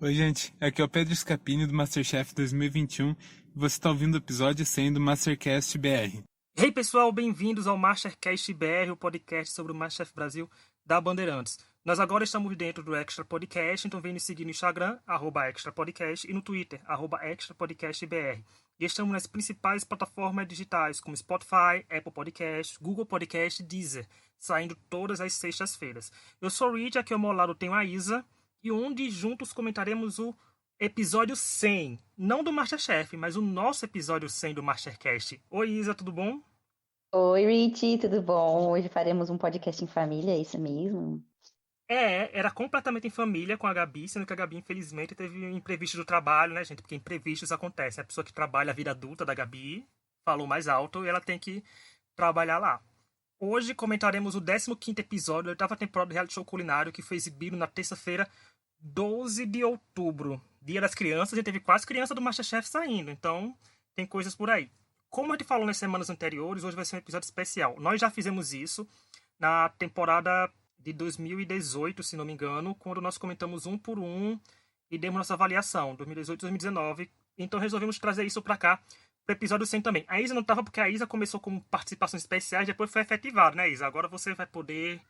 Oi, gente. Aqui é o Pedro Scapini do MasterChef 2021 e você está ouvindo o episódio 100 do MasterCast BR. Hey pessoal, bem-vindos ao Mastercast BR, o podcast sobre o Masterchef Brasil da Bandeirantes. Nós agora estamos dentro do Extra Podcast, então vem nos seguir no Instagram, @extrapodcast, e no Twitter, @extrapodcastbr. E estamos nas principais plataformas digitais, como Spotify, Apple Podcasts, Google Podcast e Deezer, saindo todas as sextas-feiras. Eu sou o Reed, aqui ao meu lado tenho a Isa, e onde juntos comentaremos o episódio 100, não do Masterchef, mas o nosso episódio 100 do Mastercast. Oi Isa, tudo bom? Oi, Richie, tudo bom? Hoje faremos um podcast em família, é isso mesmo? Era completamente em família com a Gabi, sendo que a Gabi, infelizmente, teve um imprevisto do trabalho, né, gente? Porque imprevistos acontecem. A pessoa que trabalha a vida adulta da Gabi falou mais alto e ela tem que trabalhar lá. Hoje comentaremos o 15º episódio da oitava temporada do reality show culinário, que foi exibido na terça-feira, 12 de outubro. Dia das Crianças, a gente teve quase criança do Masterchef saindo, então tem coisas por aí. Como a gente falou nas semanas anteriores, hoje vai ser um episódio especial. Nós já fizemos isso na temporada de 2018, se não me engano, quando nós comentamos um por um e demos nossa avaliação, 2018 e 2019. Então resolvemos trazer isso para cá, para o episódio 100 também. A Isa não estava porque a Isa começou com participações especiais, depois foi efetivado, né, Isa? Agora você vai poder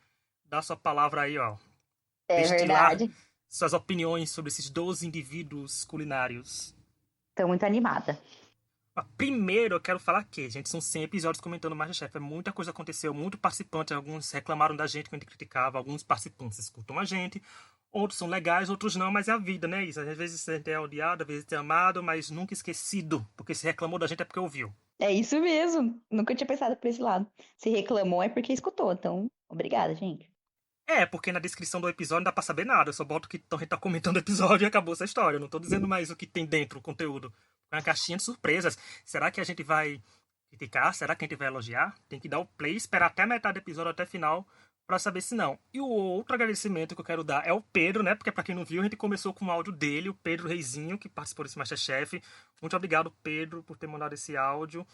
dar sua palavra aí, ó. É Destilar verdade. suas opiniões sobre esses 12 indivíduos culinários. Tô muito animada. Primeiro, eu quero falar que, gente, são 100 episódios comentando o Masterchef. Muita coisa aconteceu, muito participante. Alguns reclamaram da gente quando a gente criticava. Alguns participantes escutam a gente. Outros são legais, outros não, mas é a vida, né, Isa? Às vezes a gente é odiado, às vezes é amado, mas nunca esquecido. Porque se reclamou da gente é porque ouviu. É isso mesmo. Nunca tinha pensado por esse lado. Se reclamou é porque escutou, então, obrigada, gente. Porque na descrição do episódio não dá pra saber nada. Eu só boto que a gente tá comentando o episódio e acabou essa história. Eu não tô dizendo mais o que tem dentro, o conteúdo. É uma caixinha de surpresas. Será que a gente vai criticar? Será que a gente vai elogiar? Tem que dar o play, esperar até a metade do episódio, até o final, pra saber se não. E o outro agradecimento que eu quero dar é o Pedro, né? Porque pra quem não viu, a gente começou com o áudio dele, o Pedro Reizinho, que participou desse Masterchef. Muito obrigado, Pedro, por ter mandado esse áudio.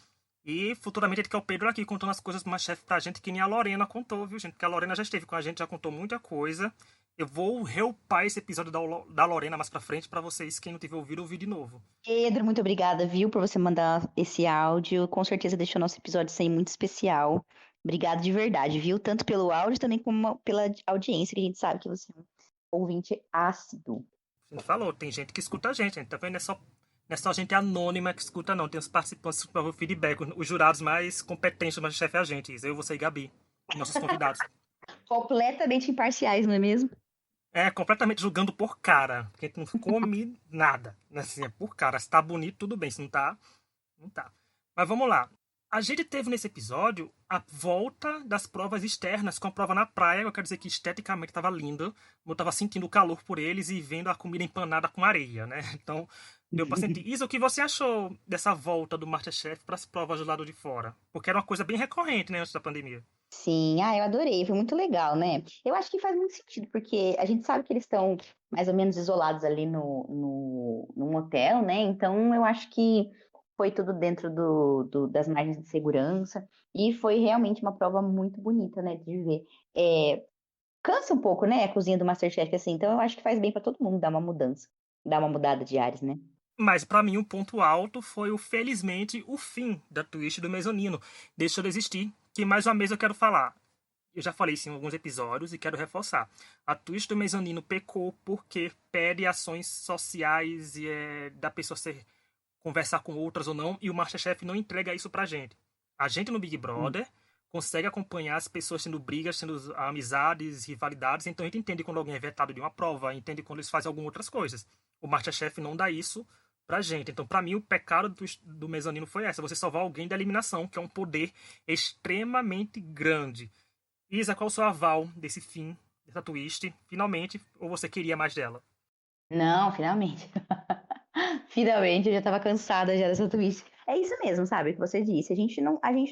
E futuramente a gente quer o Pedro aqui contando as coisas do Masterchef pra gente, que nem a Lorena contou, viu, gente? Porque a Lorena já esteve com a gente, já contou muita coisa. Eu vou reupar esse episódio da Lorena mais pra frente pra vocês, quem não tiver ouvido, ouvir de novo. Pedro, muito obrigada, viu, por você mandar esse áudio. Com certeza deixou nosso episódio 100 muito especial. Obrigado de verdade, viu? Tanto pelo áudio também como pela audiência, que a gente sabe que você é um ouvinte ácido. A gente falou, tem gente que escuta a gente, tá vendo? Não é só gente anônima que escuta, não. Tem os participantes para o feedback, os jurados mais competentes do Masterchef é a gente, Isa. Eu, você e Gabi, nossos convidados. Completamente imparciais, não é mesmo? Completamente julgando por cara, porque a gente não come nada. Assim, é por cara. Se tá bonito, tudo bem. Se não tá, não tá. Mas vamos lá. A gente teve nesse episódio a volta das provas externas com a prova na praia. Eu quero dizer que esteticamente estava lindo. Eu estava sentindo o calor por eles e vendo a comida empanada com areia, né? Então, deu pra sentir. Isa, o que você achou dessa volta do Masterchef para as provas do lado de fora? Porque era uma coisa bem recorrente, né, antes da pandemia. Sim, eu adorei, foi muito legal, né? Eu acho que faz muito sentido, porque a gente sabe que eles estão mais ou menos isolados ali num hotel, né? Então eu acho que foi tudo dentro das margens de segurança e foi realmente uma prova muito bonita, né, de ver. Cansa um pouco, né, a cozinha do MasterChef, assim, então eu acho que faz bem pra todo mundo dar uma mudança, dar uma mudada de ares, né? Mas pra mim o ponto alto foi felizmente, o fim da twist do mezanino. Deixou de existir. Que mais uma vez eu quero falar. Eu já falei isso em alguns episódios e quero reforçar. A twist do mezanino pecou porque pede ações sociais e da pessoa conversar com outras ou não, e o Masterchef não entrega isso pra gente. A gente no Big Brother consegue acompanhar as pessoas tendo brigas, tendo amizades, rivalidades, então a gente entende quando alguém é vetado de uma prova, entende quando eles fazem algumas outras coisas. O Masterchef não dá isso pra gente. Então, pra mim, o pecado do mezanino foi essa: você salvar alguém da eliminação, que é um poder extremamente grande. Isa, qual o seu aval desse fim, dessa twist? Finalmente, ou você queria mais dela? Não, finalmente. Finalmente, eu já tava cansada já dessa twist. É isso mesmo, sabe, o que você disse. A gente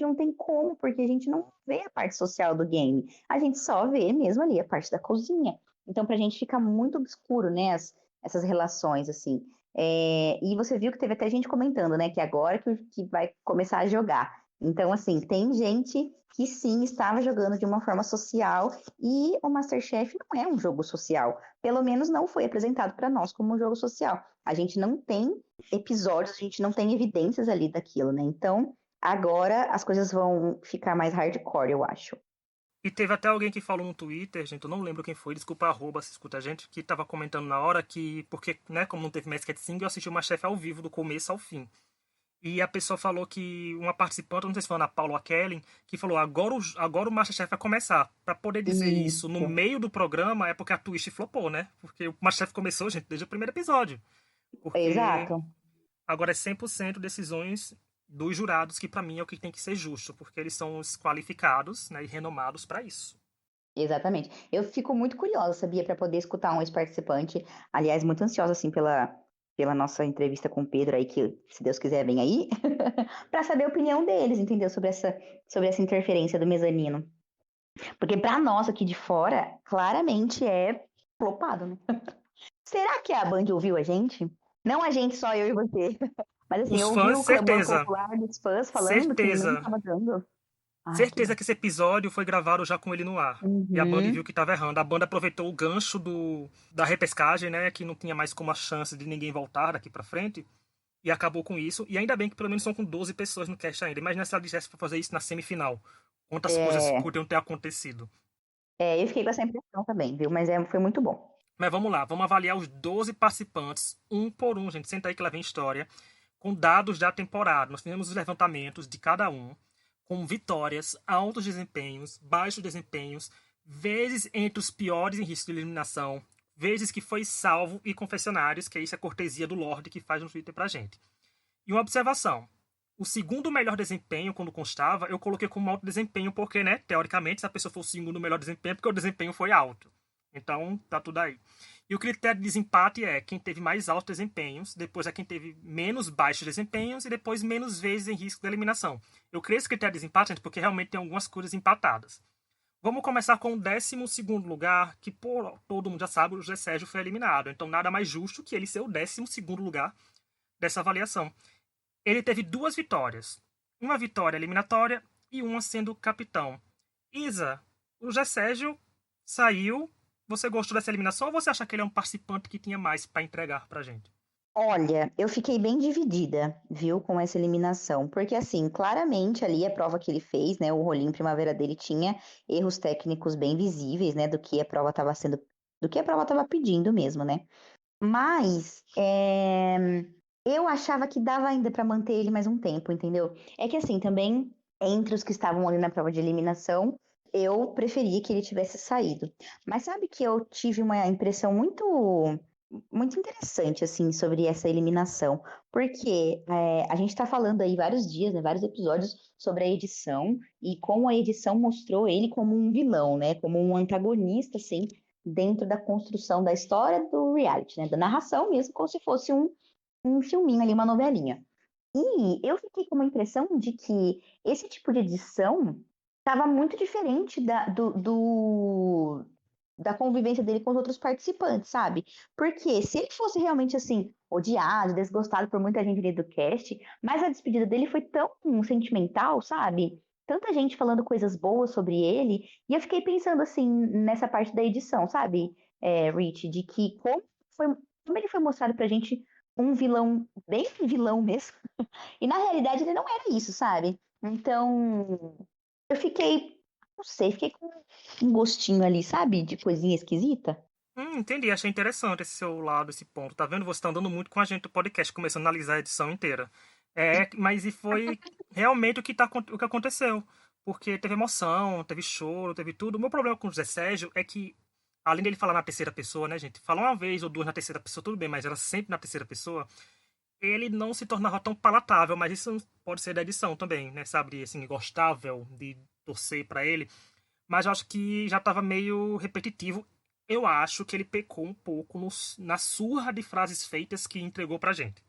não tem como, porque a gente não vê a parte social do game. A gente só vê mesmo ali a parte da cozinha. Então, pra gente fica muito obscuro, né, essas relações, assim. E você viu que teve até gente comentando, né, que agora que vai começar a jogar. Então, assim, tem gente que sim estava jogando de uma forma social e o MasterChef não é um jogo social. Pelo menos não foi apresentado para nós como um jogo social. A gente não tem episódios, a gente não tem evidências ali daquilo, né? Então, agora as coisas vão ficar mais hardcore, eu acho. E teve até alguém que falou no Twitter, gente, eu não lembro quem foi, desculpa, arroba, se escuta a gente, que tava comentando na hora que, porque, né, como não teve Masked Singer, eu assisti o MasterChef ao vivo, do começo ao fim. E a pessoa falou que uma participante, não sei se foi a Ana Paula ou a Kellen, que falou: agora o MasterChef vai começar. Pra poder dizer isso no Isso, meio do programa é porque a Twitch flopou, né? Porque o MasterChef começou, gente, desde o primeiro episódio. Porque exato. agora é 100% decisões dos jurados, que pra mim é o que tem que ser justo, porque eles são os qualificados, né, e renomados pra isso. Exatamente. Eu fico muito curiosa, sabia, para poder escutar um ex-participante. Aliás, muito ansiosa, assim, pela nossa entrevista com o Pedro aí, que, se Deus quiser, vem aí, para saber a opinião deles, entendeu? Sobre essa interferência do mezanino. Porque para nós aqui de fora, claramente é flopado, né? Será que a Band ouviu a gente? Não a gente, só eu e você. Mas assim, Os eu ouvi fãs, o clamor certeza. popular dos fãs falando que não Certeza. estava dando. Ai, que Certeza dó. que esse episódio foi gravado já com ele no ar. E a Band viu Uhum. que estava errando. A banda aproveitou o gancho da repescagem, né? Que não tinha mais como a chance de ninguém voltar daqui pra frente. E acabou com isso. E ainda bem que pelo menos são com 12 pessoas no cast ainda. Imagina se ela dissesse pra fazer isso na semifinal. Quantas coisas É, podiam ter acontecido. eu fiquei com essa impressão também, viu? Mas foi muito bom. Mas vamos lá, vamos avaliar os 12 participantes, um por um, gente. Senta aí que lá vem história. Com dados da temporada. Nós fizemos os levantamentos de cada um, com vitórias, altos desempenhos, baixos desempenhos, vezes entre os piores em risco de eliminação, vezes que foi salvo e confessionários, que isso é cortesia do Lorde que faz no Twitter pra gente. E uma observação. O segundo melhor desempenho, quando constava, eu coloquei como alto desempenho, porque, né, teoricamente, se a pessoa for o segundo melhor desempenho, é porque o desempenho foi alto. Então, tá tudo aí. E o critério de desempate é quem teve mais altos desempenhos, depois é quem teve menos baixos desempenhos e depois menos vezes em risco de eliminação. Eu criei esse critério de desempate, gente, porque realmente tem algumas coisas empatadas. Vamos começar com o 12º lugar, que por todo mundo já sabe, o José Sérgio foi eliminado. Então nada mais justo que ele ser o 12º lugar dessa avaliação. Ele teve 2 vitórias. Uma vitória eliminatória e uma sendo capitão. Isa, o José Sérgio saiu. Você gostou dessa eliminação ou você acha que ele é um participante que tinha mais para entregar pra gente? Olha, eu fiquei bem dividida, viu, com essa eliminação, porque assim, claramente ali a prova que ele fez, né, o rolinho primavera dele tinha erros técnicos bem visíveis, né, do que a prova estava pedindo mesmo, né? Mas eu achava que dava ainda para manter ele mais um tempo, entendeu? É que assim, também entre os que estavam ali na prova de eliminação, eu preferia que ele tivesse saído. Mas sabe que eu tive uma impressão muito interessante, assim, sobre essa eliminação, porque a gente está falando aí vários dias, né, vários episódios sobre a edição e como a edição mostrou ele como um vilão, né, como um antagonista, assim, dentro da construção da história do reality, né, da narração mesmo, como se fosse um filminho ali, uma novelinha. E eu fiquei com uma impressão de que esse tipo de edição estava muito diferente da convivência dele com os outros participantes, sabe? Porque se ele fosse realmente assim, odiado, desgostado por muita gente ali do cast, mas a despedida dele foi tão sentimental, sabe? Tanta gente falando coisas boas sobre ele, e eu fiquei pensando assim nessa parte da edição, sabe, Rich, de que como ele foi mostrado pra gente um vilão, bem vilão mesmo, e na realidade ele não era isso, sabe? Então, eu fiquei, não sei, fiquei com um gostinho ali, sabe? De coisinha esquisita. Entendi, achei interessante esse seu lado, esse ponto. Tá vendo? Você tá andando muito com a gente do podcast, começando a analisar a edição inteira. Mas e foi realmente o que aconteceu. Porque teve emoção, teve choro, teve tudo. O meu problema com o José Sérgio é que, além dele falar na terceira pessoa, né, gente? Falar uma vez ou duas na terceira pessoa, tudo bem, mas era sempre na terceira pessoa. Ele não se tornava tão palatável, mas isso pode ser da edição também, né? Sabe, assim, gostável de torcer pra ele. Mas eu acho que já tava meio repetitivo. Eu acho que ele pecou um pouco na surra de frases feitas que entregou pra gente.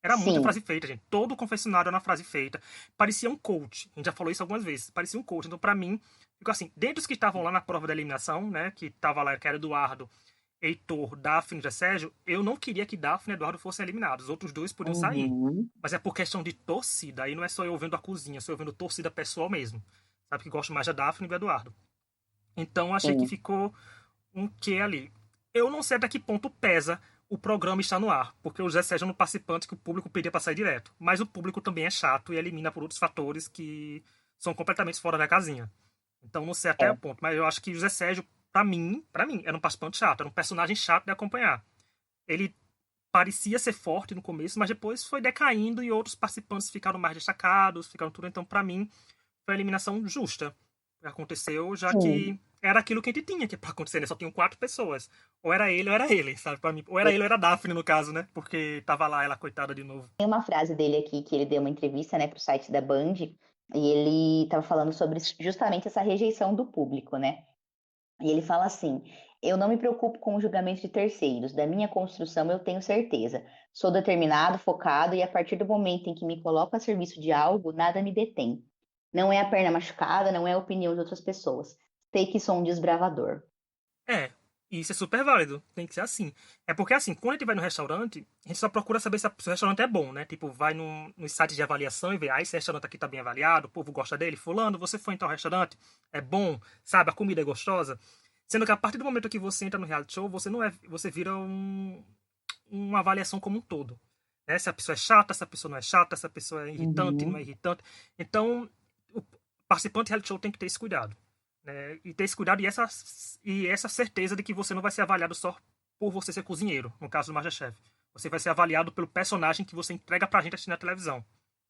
Era muita Sim, frase feita, gente. Todo o confessionário era uma frase feita. Parecia um coach. A gente já falou isso algumas vezes. Parecia um coach. Então, pra mim, ficou assim, dentre os que estavam lá na prova da eliminação, né? Que tava lá, que era Eduardo Heitor, Daphne e José Sérgio, eu não queria que Daphne e Eduardo fossem eliminados. Os outros dois podiam sair. Uhum. Mas é por questão de torcida. Aí não é só eu vendo a cozinha, sou eu vendo torcida pessoal mesmo. Sabe que gosto mais da Daphne e do Eduardo. Então achei que Sim. ficou um quê ali. Eu não sei até que ponto pesa o programa estar no ar, porque o José Sérgio é um participante que o público pedia para sair direto. Mas o público também é chato e elimina por outros fatores que são completamente fora da casinha. Então não sei até o É. ponto, mas eu acho que o José Sérgio, pra mim, era um participante chato, era um personagem chato de acompanhar. Ele parecia ser forte no começo, mas depois foi decaindo e outros participantes ficaram mais destacados, ficaram tudo. Então, pra mim, foi a eliminação justa que aconteceu, já Sim. que era aquilo que a gente tinha que pra acontecer, né? Só tinham 4 pessoas. Ou era ele, sabe? Pra mim. Ou era ele ou era a Daphne, no caso, né? Porque tava lá ela, coitada, de novo. Tem uma frase dele aqui que ele deu uma entrevista, né, pro site da Band, e ele estava falando sobre justamente essa rejeição do público, né? E ele fala assim: eu não me preocupo com o julgamento de terceiros, da minha construção eu tenho certeza. Sou determinado, focado, e a partir do momento em que me coloco a serviço de algo, nada me detém. Não é a perna machucada, não é a opinião de outras pessoas. Sei que sou um desbravador. É, e isso é super válido, tem que ser assim. É porque assim, quando a gente vai no restaurante, a gente só procura saber se o restaurante é bom, né? Tipo, vai no site de avaliação e vê, esse restaurante aqui tá bem avaliado, o povo gosta dele, fulano, você foi em tal restaurante, é bom, sabe, a comida é gostosa. Sendo que a partir do momento que você entra no reality show, você vira uma avaliação como um todo. Né? Se a pessoa é chata, se a pessoa não é chata, se a pessoa é irritante, não é Uhum. irritante. Então, o participante de reality show tem que ter esse cuidado, né? E ter esse cuidado e essa certeza de que você não vai ser avaliado só por você ser cozinheiro, no caso do MasterChef. Você vai ser avaliado pelo personagem que você entrega pra gente assistir na televisão.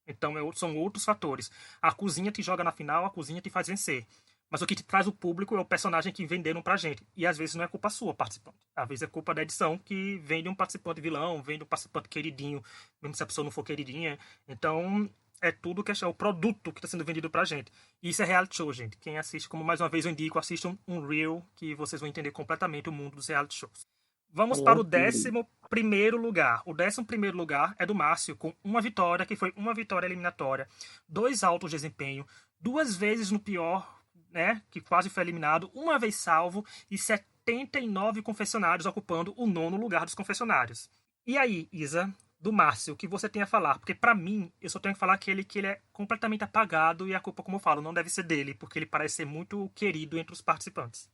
Então são outros fatores. A cozinha te joga na final, a cozinha te faz vencer. Mas o que te traz o público é o personagem que venderam pra gente. E às vezes não é culpa sua, participante. Às vezes é culpa da edição que vende um participante vilão, vende um participante queridinho, mesmo se a pessoa não for queridinha. Então, é tudo que é o produto que está sendo vendido pra gente. E isso é reality show, gente. Quem assiste, como mais uma vez eu indico, assistam um Reel, que vocês vão entender completamente o mundo dos reality shows. É Vamos para o loucura. 11º lugar. O 11º lugar é do Márcio, com uma vitória, que foi uma vitória eliminatória, 2 altos de desempenho, 2 vezes no pior, né, que quase foi eliminado, uma vez salvo e 79 confessionários ocupando o 9º lugar dos confessionários. E aí, Isa, do Márcio, o que você tem a falar? Porque pra mim, eu só tenho que falar que ele é completamente apagado e a culpa, como eu falo, não deve ser dele, porque ele parece ser muito querido entre os participantes.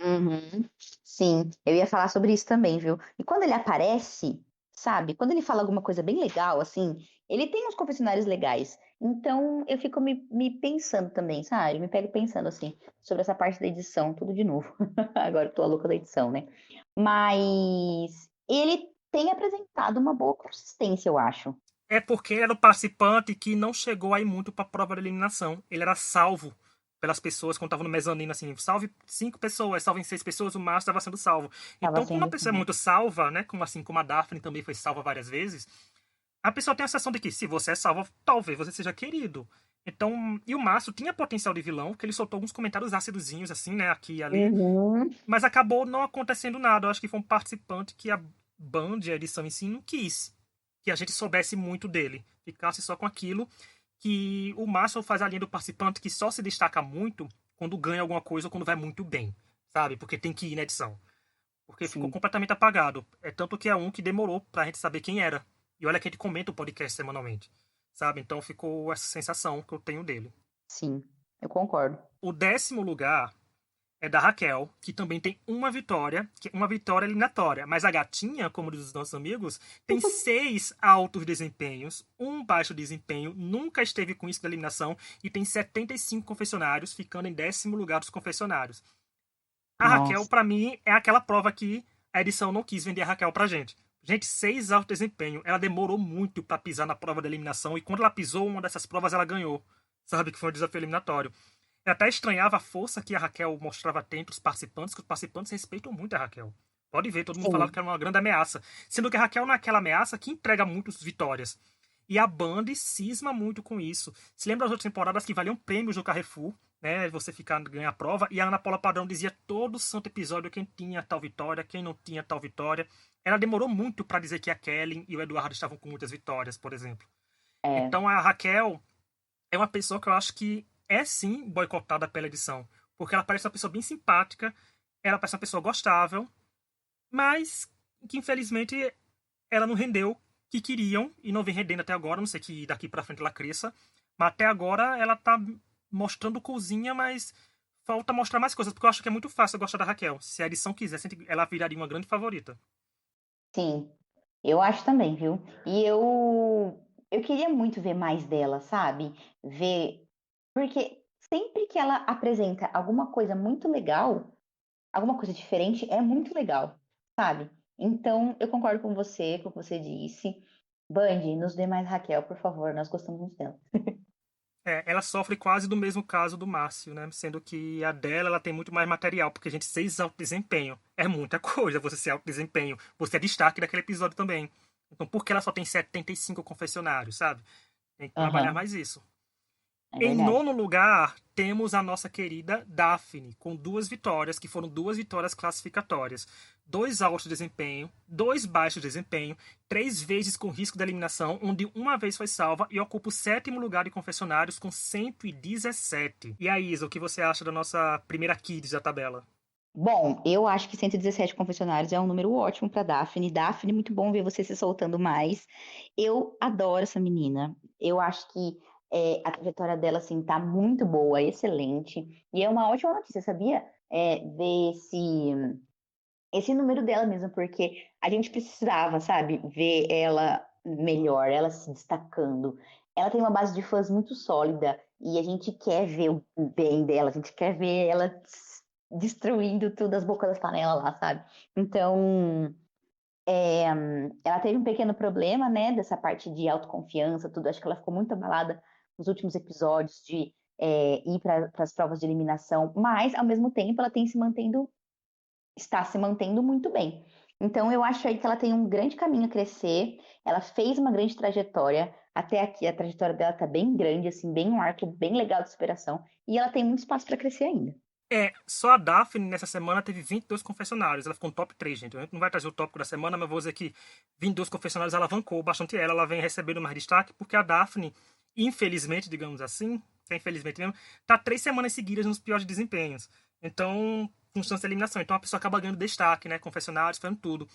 Uhum. Sim, eu ia falar sobre isso também, viu? E quando ele aparece, sabe? Quando ele fala alguma coisa bem legal, assim, ele tem uns confessionários legais. Então eu fico me pensando também, sabe? Me pego pensando, assim, sobre essa parte da edição, tudo de novo. Agora eu tô a louca da edição, né? Mas ele tem apresentado uma boa consistência, eu acho. É porque ele era o participante que não chegou aí muito pra prova da eliminação. Ele era salvo pelas pessoas quando tava no mezanino, assim, salve 5 pessoas, salvem 6 pessoas, o Márcio estava sendo salvo. Tava Então, quando a sendo. pessoa é muito salva, né, como assim como a Daphne também foi salva várias vezes, a pessoa tem a sensação de que se você é salvo, talvez você seja querido. Então, e o Márcio tinha potencial de vilão, que ele soltou alguns comentários ácidozinhos, assim, né, aqui e ali, Uhum. mas acabou não acontecendo nada. Eu acho que foi um participante que a Band, a edição em si, não quis que a gente soubesse muito dele, ficasse só com aquilo que o Márcio faz a linha do participante que só se destaca muito quando ganha alguma coisa ou quando vai muito bem, sabe? Porque tem que ir na edição. Porque ficou Sim, completamente apagado. É tanto que é um que demorou pra gente saber quem era. E olha que a gente comenta o podcast semanalmente, sabe? Então ficou essa sensação que eu tenho dele. sim, eu concordo. O 10º lugar é da Raquel, que também tem uma vitória, que é uma vitória eliminatória. Mas a gatinha, como diz os nossos amigos, tem 6 altos desempenhos, um baixo desempenho, nunca esteve com isso da eliminação e tem 75 confessionários, ficando em 10º lugar dos confessionários. A Raquel, Nossa, pra mim, é aquela prova que a edição não quis vender a Raquel pra gente. Gente, 6 alto desempenho. Ela demorou muito pra pisar na prova da eliminação e quando ela pisou uma dessas provas, ela ganhou. Sabe que foi um desafio eliminatório. Eu até estranhava a força que a Raquel mostrava ter entre os participantes, que os participantes respeitam muito a Raquel. Pode ver, todo mundo falava sim, que era uma grande ameaça. Sendo que a Raquel não é aquela ameaça que entrega muitas vitórias. E a Band cisma muito com isso. Se lembra das outras temporadas que valiam prêmios no Carrefour, né? Você ficar ganhar a prova, e a Ana Paula Padrão dizia todo santo episódio quem tinha tal vitória, quem não tinha tal vitória. Ela demorou muito para dizer que a Kelly e o Eduardo estavam com muitas vitórias, por exemplo. é. Então a Raquel é uma pessoa que eu acho que é sim boicotada pela edição. Porque ela parece uma pessoa bem simpática, ela parece uma pessoa gostável, mas que infelizmente ela não rendeu o que queriam e não vem rendendo até agora. Não sei que daqui pra frente ela cresça, mas até agora ela tá mostrando cozinha, mas falta mostrar mais coisas, porque eu acho que é muito fácil gostar da Raquel. Se a edição quisesse, ela viraria uma grande favorita. Sim, eu acho também, viu? E eu queria muito ver mais dela, sabe? Ver, porque sempre que ela apresenta alguma coisa muito legal, alguma coisa diferente, é muito legal, sabe? Então, eu concordo com o que você disse. Band, nos dê mais Raquel, por favor, nós gostamos muito dela. É, ela sofre quase do mesmo caso do Márcio, né? Sendo que a dela ela tem muito mais material, porque a gente fez alto desempenho. É muita coisa você ser alto desempenho. Você é destaque daquele episódio também. Então, por que ela só tem 75 confessionários, sabe? Tem que trabalhar Aham, mais isso. é Em verdade. nono lugar, temos a nossa querida Daphne, com 2 vitórias, que foram 2 vitórias classificatórias. 2 altos de desempenho, 2 baixos de desempenho, 3 vezes com risco de eliminação, onde uma vez foi salva e ocupa o sétimo lugar de confessionários com 117. E aí, Isa, o que você acha da nossa primeira Kids da tabela? Bom, eu acho que 117 confessionários é um número ótimo para Daphne. Daphne, muito bom ver você se soltando mais. Eu adoro essa menina. Eu acho que a trajetória dela, assim, tá muito boa, excelente. E é uma ótima notícia, sabia? Ver esse número dela mesmo, porque a gente precisava, sabe, ver ela melhor, ela se destacando. Ela tem uma base de fãs muito sólida e a gente quer ver o bem dela, a gente quer ver ela destruindo tudo as bocas das panelas lá, sabe? Então, ela teve um pequeno problema, né, dessa parte de autoconfiança, tudo. Acho que ela ficou muito abalada nos últimos episódios de ir para as provas de eliminação, mas ao mesmo tempo ela tem se mantendo está se mantendo muito bem. Então, eu acho aí que ela tem um grande caminho a crescer. Ela fez uma grande trajetória. Até aqui, a trajetória dela tá bem grande, assim, bem um arco bem legal de superação. E ela tem muito espaço para crescer ainda. Só a Daphne nessa semana teve 22 confessionários. Ela ficou no top 3, gente. A gente não vai trazer o tópico da semana, mas eu vou dizer que 22 confessionários alavancou bastante ela. Ela vem recebendo mais destaque, porque a Daphne, infelizmente, digamos assim, que é infelizmente mesmo, tá 3 semanas seguidas nos piores desempenhos. Então, com chance de eliminação. Então a pessoa acaba ganhando destaque, né? Confessionários, fazendo tudo.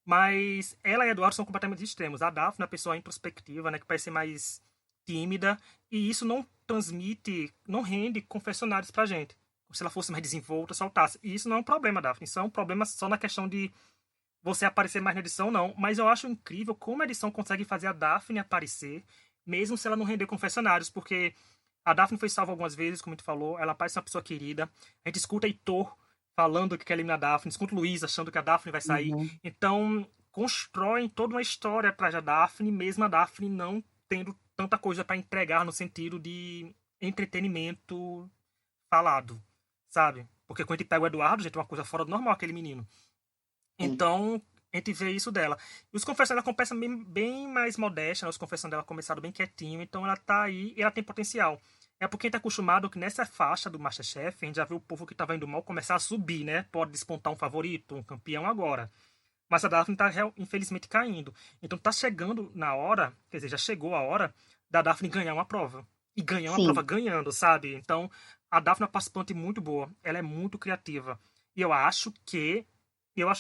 Mas ela e Eduardo são completamente extremos. A Daphne é uma pessoa introspectiva, né? Que parece ser mais tímida. E isso não transmite, não rende confessionários pra gente. Se ela fosse mais desenvolta, soltasse. E isso não é um problema, Daphne. Isso é um problema só na questão de você aparecer mais na edição, não. Mas eu acho incrível como a edição consegue fazer a Daphne aparecer, mesmo se ela não render confessionários, porque a Daphne foi salva algumas vezes, como tu falou. Ela parece uma pessoa querida. A gente escuta Heitor falando que quer eliminar a Daphne, escuta Luiz achando que a Daphne vai sair. Uhum. Então, constroem toda uma história atrás da Daphne, mesmo a Daphne não tendo tanta coisa para entregar no sentido de entretenimento falado, sabe? Porque quando a gente pega o Eduardo, gente, é uma coisa fora do normal aquele menino. Sim. Então, a gente vê isso dela. E os confessões dela começam bem mais modesta, né? Os confessões dela começaram bem quietinho, então ela tá aí e ela tem potencial. É porque a gente tá acostumado que nessa faixa do Masterchef, a gente já vê o povo que tava indo mal começar a subir, né? Pode despontar um favorito, um campeão agora. Mas a Daphne tá, infelizmente, caindo. Então tá chegando na hora, quer dizer, já chegou a hora da Daphne ganhar uma prova. E ganhar uma prova Sim. ganhando, sabe? Então, a Daphne é uma participante muito boa. Ela é muito criativa. E eu acho que,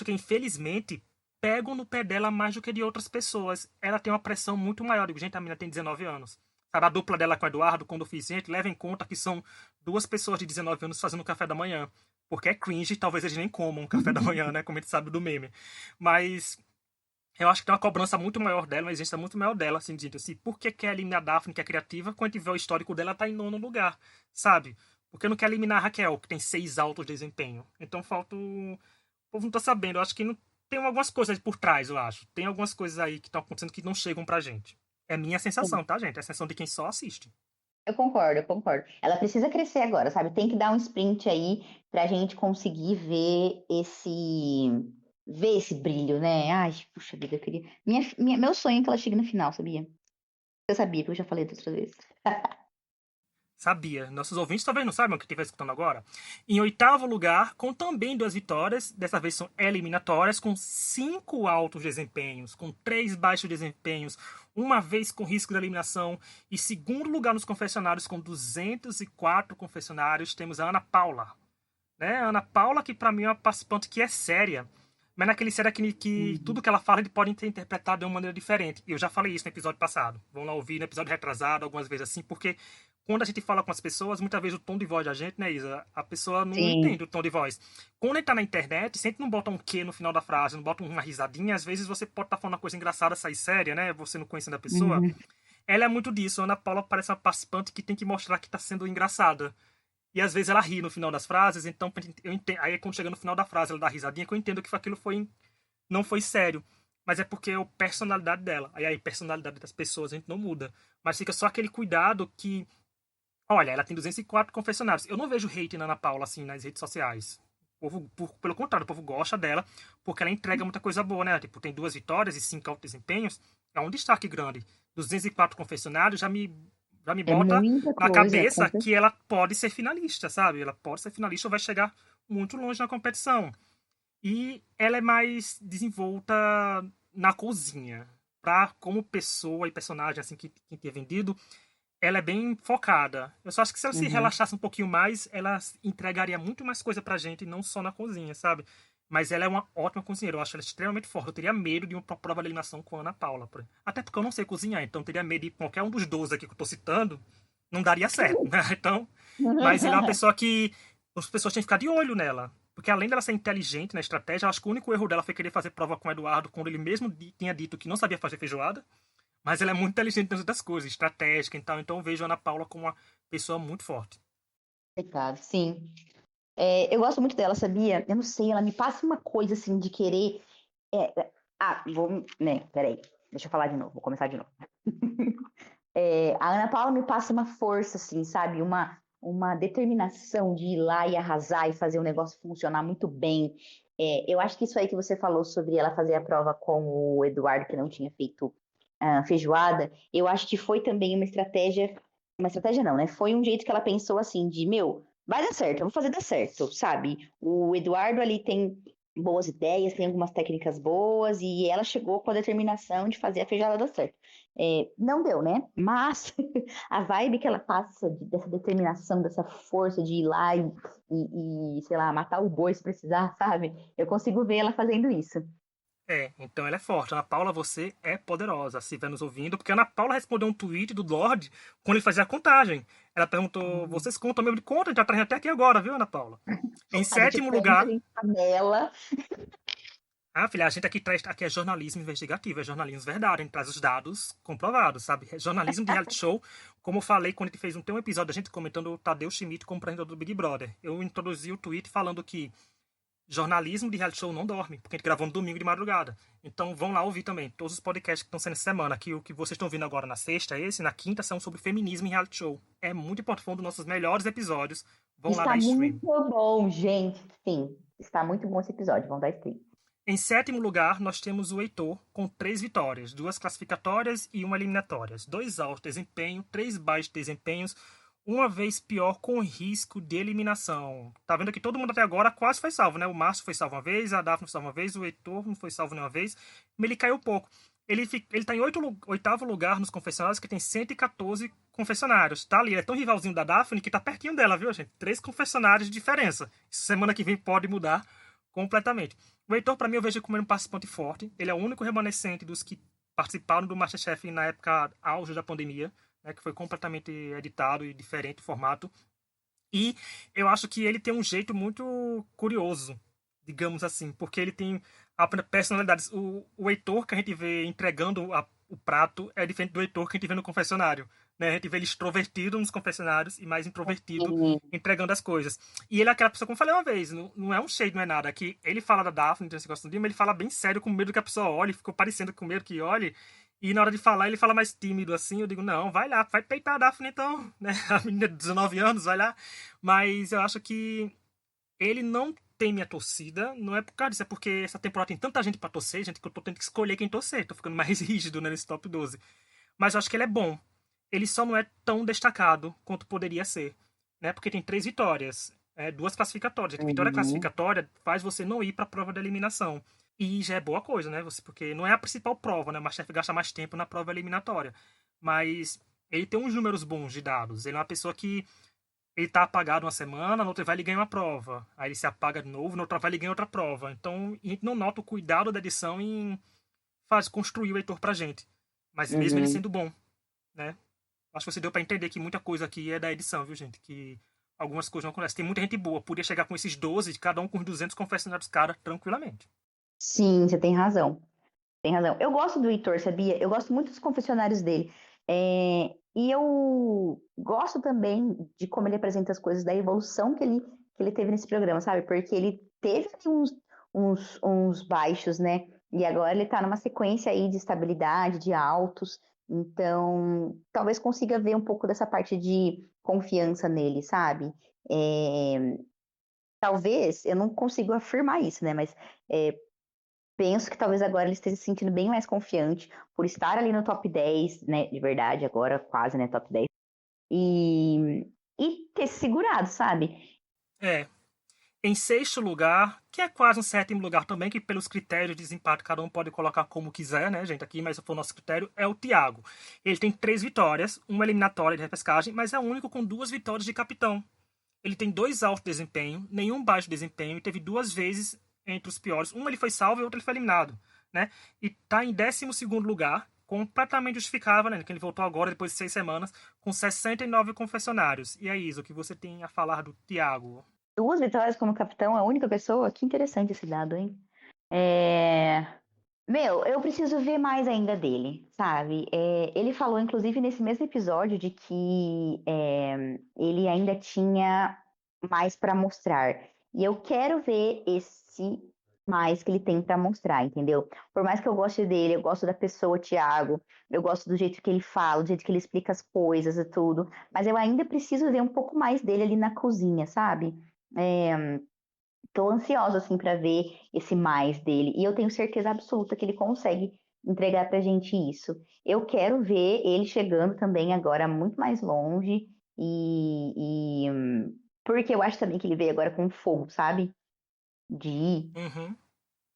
infelizmente, pegam no pé dela mais do que de outras pessoas. Ela tem uma pressão muito maior. Digo, gente, a menina tem 19 anos. Sabe, a dupla dela com o Eduardo, quando eu fiz, gente, leva em conta que são 2 pessoas de 19 anos fazendo café da manhã. Porque é cringe, talvez eles nem comam café da manhã, né? Como a gente sabe do meme. Mas eu acho que tem uma cobrança muito maior dela, uma exigência muito maior dela, assim, dizendo assim, por que quer eliminar a Daphne, que é criativa, quando a gente vê o histórico dela, ela tá em nono lugar, sabe? Porque não quer eliminar a Raquel, que tem 6 altos de desempenho. Então falta. O povo não tá sabendo. Eu acho que não... tem algumas coisas por trás, eu acho. Tem algumas coisas aí que estão acontecendo que não chegam pra gente. É minha sensação, tá, gente? É a sensação de quem só assiste. Eu concordo, eu concordo. Ela precisa crescer agora, sabe? Tem que dar um sprint aí pra gente conseguir ver esse brilho, né? Ai, puxa vida, eu queria. Meu sonho é que ela chegue no final, sabia? Eu sabia, porque eu já falei da outra vez. Sabia. Nossos ouvintes talvez não saibam o que estiver escutando agora. Em oitavo lugar, com também 2 vitórias, dessa vez são eliminatórias, com 5 altos desempenhos, com 3 baixos desempenhos, uma vez com risco de eliminação. E segundo lugar nos confessionários, com 204 confessionários, temos a Ana Paula. Né? A Ana Paula, que pra mim é uma participante que é séria, mas naquele série que tudo que ela fala ele pode ser interpretado de uma maneira diferente. E eu já falei isso no episódio passado. Vão lá ouvir no episódio retrasado, algumas vezes assim, porque quando a gente fala com as pessoas, muitas vezes o tom de voz da gente, né, Isa? A pessoa não Sim. entende o tom de voz. Quando ele tá na internet, sempre não bota um quê no final da frase, não bota uma risadinha, às vezes você pode estar falando uma coisa engraçada, sair séria, né? Você não conhecendo a pessoa. Uhum. Ela é muito disso. A Ana Paula parece uma participante que tem que mostrar que tá sendo engraçada. E às vezes ela ri no final das frases, então eu entendo, aí quando chega no final da frase ela dá risadinha, que eu entendo que aquilo não foi sério. Mas é porque é a personalidade dela. Aí a personalidade das pessoas a gente não muda. Mas fica só aquele cuidado que. Olha, ela tem 204 confessionários. Eu não vejo hate na Ana Paula assim nas redes sociais. Pelo contrário, o povo gosta dela porque ela entrega muita coisa boa, né? Tipo, tem 2 vitórias e 5 altos desempenhos. É um destaque grande. 204 confessionários já me É bota muita na coisa. cabeça que ela pode ser finalista, sabe? Ela pode ser finalista ou vai chegar muito longe na competição. E ela é mais desenvolta na cozinha. Como pessoa e personagem assim que tinha vendido, ela é bem focada. Eu só acho que se ela se Uhum. relaxasse um pouquinho mais, ela entregaria muito mais coisa pra gente, não só na cozinha, sabe? Mas ela é uma ótima cozinheira. Eu acho ela extremamente forte. Eu teria medo de uma prova de eliminação com a Ana Paula. Até porque eu não sei cozinhar, então eu teria medo de qualquer um dos 12 aqui que eu tô citando. Não daria certo, né? Então, mas ela é uma pessoa que as pessoas têm que ficar de olho nela. Porque além dela ser inteligente na estratégia, eu acho que o único erro dela foi querer fazer prova com o Eduardo quando ele mesmo tinha dito que não sabia fazer feijoada. Mas ela é muito inteligente nas outras coisas, estratégica e tal. Então eu vejo a Ana Paula como uma pessoa muito forte. Pecado, sim. É, eu gosto muito dela, sabia? Eu não sei, ela me passa uma coisa assim de querer. Vou. Né, peraí. Deixa eu falar de novo, vou começar de novo. A Ana Paula me passa uma força, assim, sabe? Uma determinação de ir lá e arrasar e fazer o negócio funcionar muito bem. Eu acho que isso aí que você falou sobre ela fazer a prova com o Eduardo, que não tinha feito feijoada, eu acho que foi também uma estratégia não, né? Foi um jeito que ela pensou assim, de, meu, vai dar certo, eu vou fazer dar certo, sabe? O Eduardo ali tem boas ideias, tem algumas técnicas boas, e ela chegou com a determinação de fazer a feijoada dar certo. Não deu, né? Mas a vibe que ela passa dessa determinação, dessa força de ir lá sei lá, matar o boi se precisar, sabe? Eu consigo ver ela fazendo isso. Então ela é forte. Ana Paula, você é poderosa, se estiver nos ouvindo, porque a Ana Paula respondeu um tweet do Lorde quando ele fazia a contagem. Ela perguntou: vocês contam mesmo de conta? A gente tá trazendo até aqui agora, viu, Ana Paula? Em A gente sétimo conta, a lugar. gente panela. Ah, filha, a gente aqui traz. Aqui é jornalismo investigativo, é jornalismo verdade. A gente traz os dados comprovados, sabe? Jornalismo de reality show. Como eu falei quando a gente fez tem um episódio da gente comentando o Tadeu Schmidt como apresentador do Big Brother. Eu introduzi o tweet falando que jornalismo de reality show não dorme, porque a gente gravou no domingo de madrugada. Então vão lá ouvir também todos os podcasts que estão sendo essa semana. Aqui o que vocês estão ouvindo agora na sexta, na quinta são sobre feminismo em reality show. É muito importante, foi um dos nossos melhores episódios. Vão lá Está dar stream. muito bom, gente. Sim, está muito bom esse episódio. Vamos dar stream. Em sétimo lugar, nós temos o Heitor, com 3 vitórias, 2 classificatórias e 1 eliminatórias. 2 altos desempenho, 3 baixos desempenhos, uma vez pior com risco de eliminação. Tá vendo que todo mundo até agora quase foi salvo, né? O Márcio foi salvo uma vez, a Daphne foi salvo uma vez, o Heitor não foi salvo nenhuma vez, mas ele caiu pouco. Ele tá em oitavo lugar nos confessionários, que tem 114 confessionários. Tá ali, é tão rivalzinho da Daphne que tá pertinho dela, viu, gente? 3 confessionários de diferença. Semana que vem pode mudar completamente. O Heitor, pra mim, eu vejo como um participante forte. Ele é o único remanescente dos que participaram do MasterChef na época auge da pandemia, né, que foi completamente editado e diferente o formato. E eu acho que ele tem um jeito muito curioso, digamos assim, porque ele tem a personalidade. O Heitor que a gente vê entregando o prato é diferente do Heitor que a gente vê no confessionário. Né? A gente vê ele extrovertido nos confessionários e mais introvertido Sim. entregando as coisas. E ele é aquela pessoa, como eu falei uma vez, não é um shade, não é nada. Que ele fala da Daphne, tem esse negócio do dia, mas ele fala bem sério, com medo que a pessoa olhe, ficou parecendo com medo que olhe. E na hora de falar, ele fala mais tímido assim. Eu digo, não, vai lá, vai peitar a Daphne então. Né? A menina de 19 anos, vai lá. Mas eu acho que ele não tem minha torcida, não é por causa disso, é porque essa temporada tem tanta gente pra torcer, gente, que eu tô tendo que escolher quem torcer. Tô ficando mais rígido, né, nesse top 12. Mas eu acho que ele é bom. Ele só não é tão destacado quanto poderia ser. Né? Porque tem 3 vitórias. 2 classificatórias. A vitória Uhum. classificatória faz você não ir pra prova da eliminação. E já é boa coisa, né? Porque não é a principal prova, né? O Masterchef gasta mais tempo na prova eliminatória. Mas ele tem uns números bons de dados. Ele é uma pessoa que ele tá apagado uma semana, na outra vai ele ganha uma prova. Aí ele se apaga de novo, na outra vai ele ganha outra prova. Então a gente não nota o cuidado da edição em construir o Heitor pra gente. Mas mesmo ele Uhum. sendo bom, né? Acho que você deu pra entender que muita coisa aqui é da edição, viu, gente? Que algumas coisas não acontecem. Tem muita gente boa. Podia chegar com esses 12, cada um com os 200 confessionários cara, tranquilamente. Sim, você tem razão. Tem razão. Eu gosto do Heitor, sabia? Eu gosto muito dos confessionários dele. E eu gosto também de como ele apresenta as coisas, da evolução que ele teve nesse programa, sabe? Porque ele teve assim, uns baixos, né? E agora ele tá numa sequência aí de estabilidade, de altos. Então, talvez consiga ver um pouco dessa parte de confiança nele, sabe? É, talvez, eu não consigo afirmar isso, né? Mas penso que talvez agora ele esteja se sentindo bem mais confiante por estar ali no top 10, né? De verdade, agora quase, né? Top 10. E, e ter se segurado, sabe? É. Em sexto lugar, que é quase um sétimo lugar também, que pelos critérios de desempate cada um pode colocar como quiser, né, gente? Aqui, mas se for o nosso critério, é o Thiago. Ele tem 3 vitórias, uma eliminatória de repescagem, mas é o único com 2 vitórias de capitão. Ele tem 2 alto desempenho, nenhum baixo desempenho, e teve 2 vezes entre os piores. Uma ele foi salvo e outra ele foi eliminado, né? E tá em 12º lugar, completamente justificável, né? Que ele voltou agora, depois de 6 semanas, com 69 confessionários. E aí, Isa, o que você tem a falar do Thiago? 2 vitórias como capitão, a única pessoa. Que interessante esse dado, hein? É... Meu, eu preciso ver mais ainda dele, sabe? Ele falou, inclusive, nesse mesmo episódio, de que ele ainda tinha mais para mostrar. E eu quero ver esse mais que ele tem para mostrar, entendeu? Por mais que eu goste dele, eu gosto da pessoa, Thiago, eu gosto do jeito que ele fala, do jeito que ele explica as coisas e tudo, mas eu ainda preciso ver um pouco mais dele ali na cozinha, sabe? Tô ansiosa, assim, para ver esse mais dele. E eu tenho certeza absoluta que ele consegue entregar pra gente isso. Eu quero ver ele chegando também agora muito mais longe. Porque eu acho também que ele veio agora com fogo, sabe? De ir. Uhum.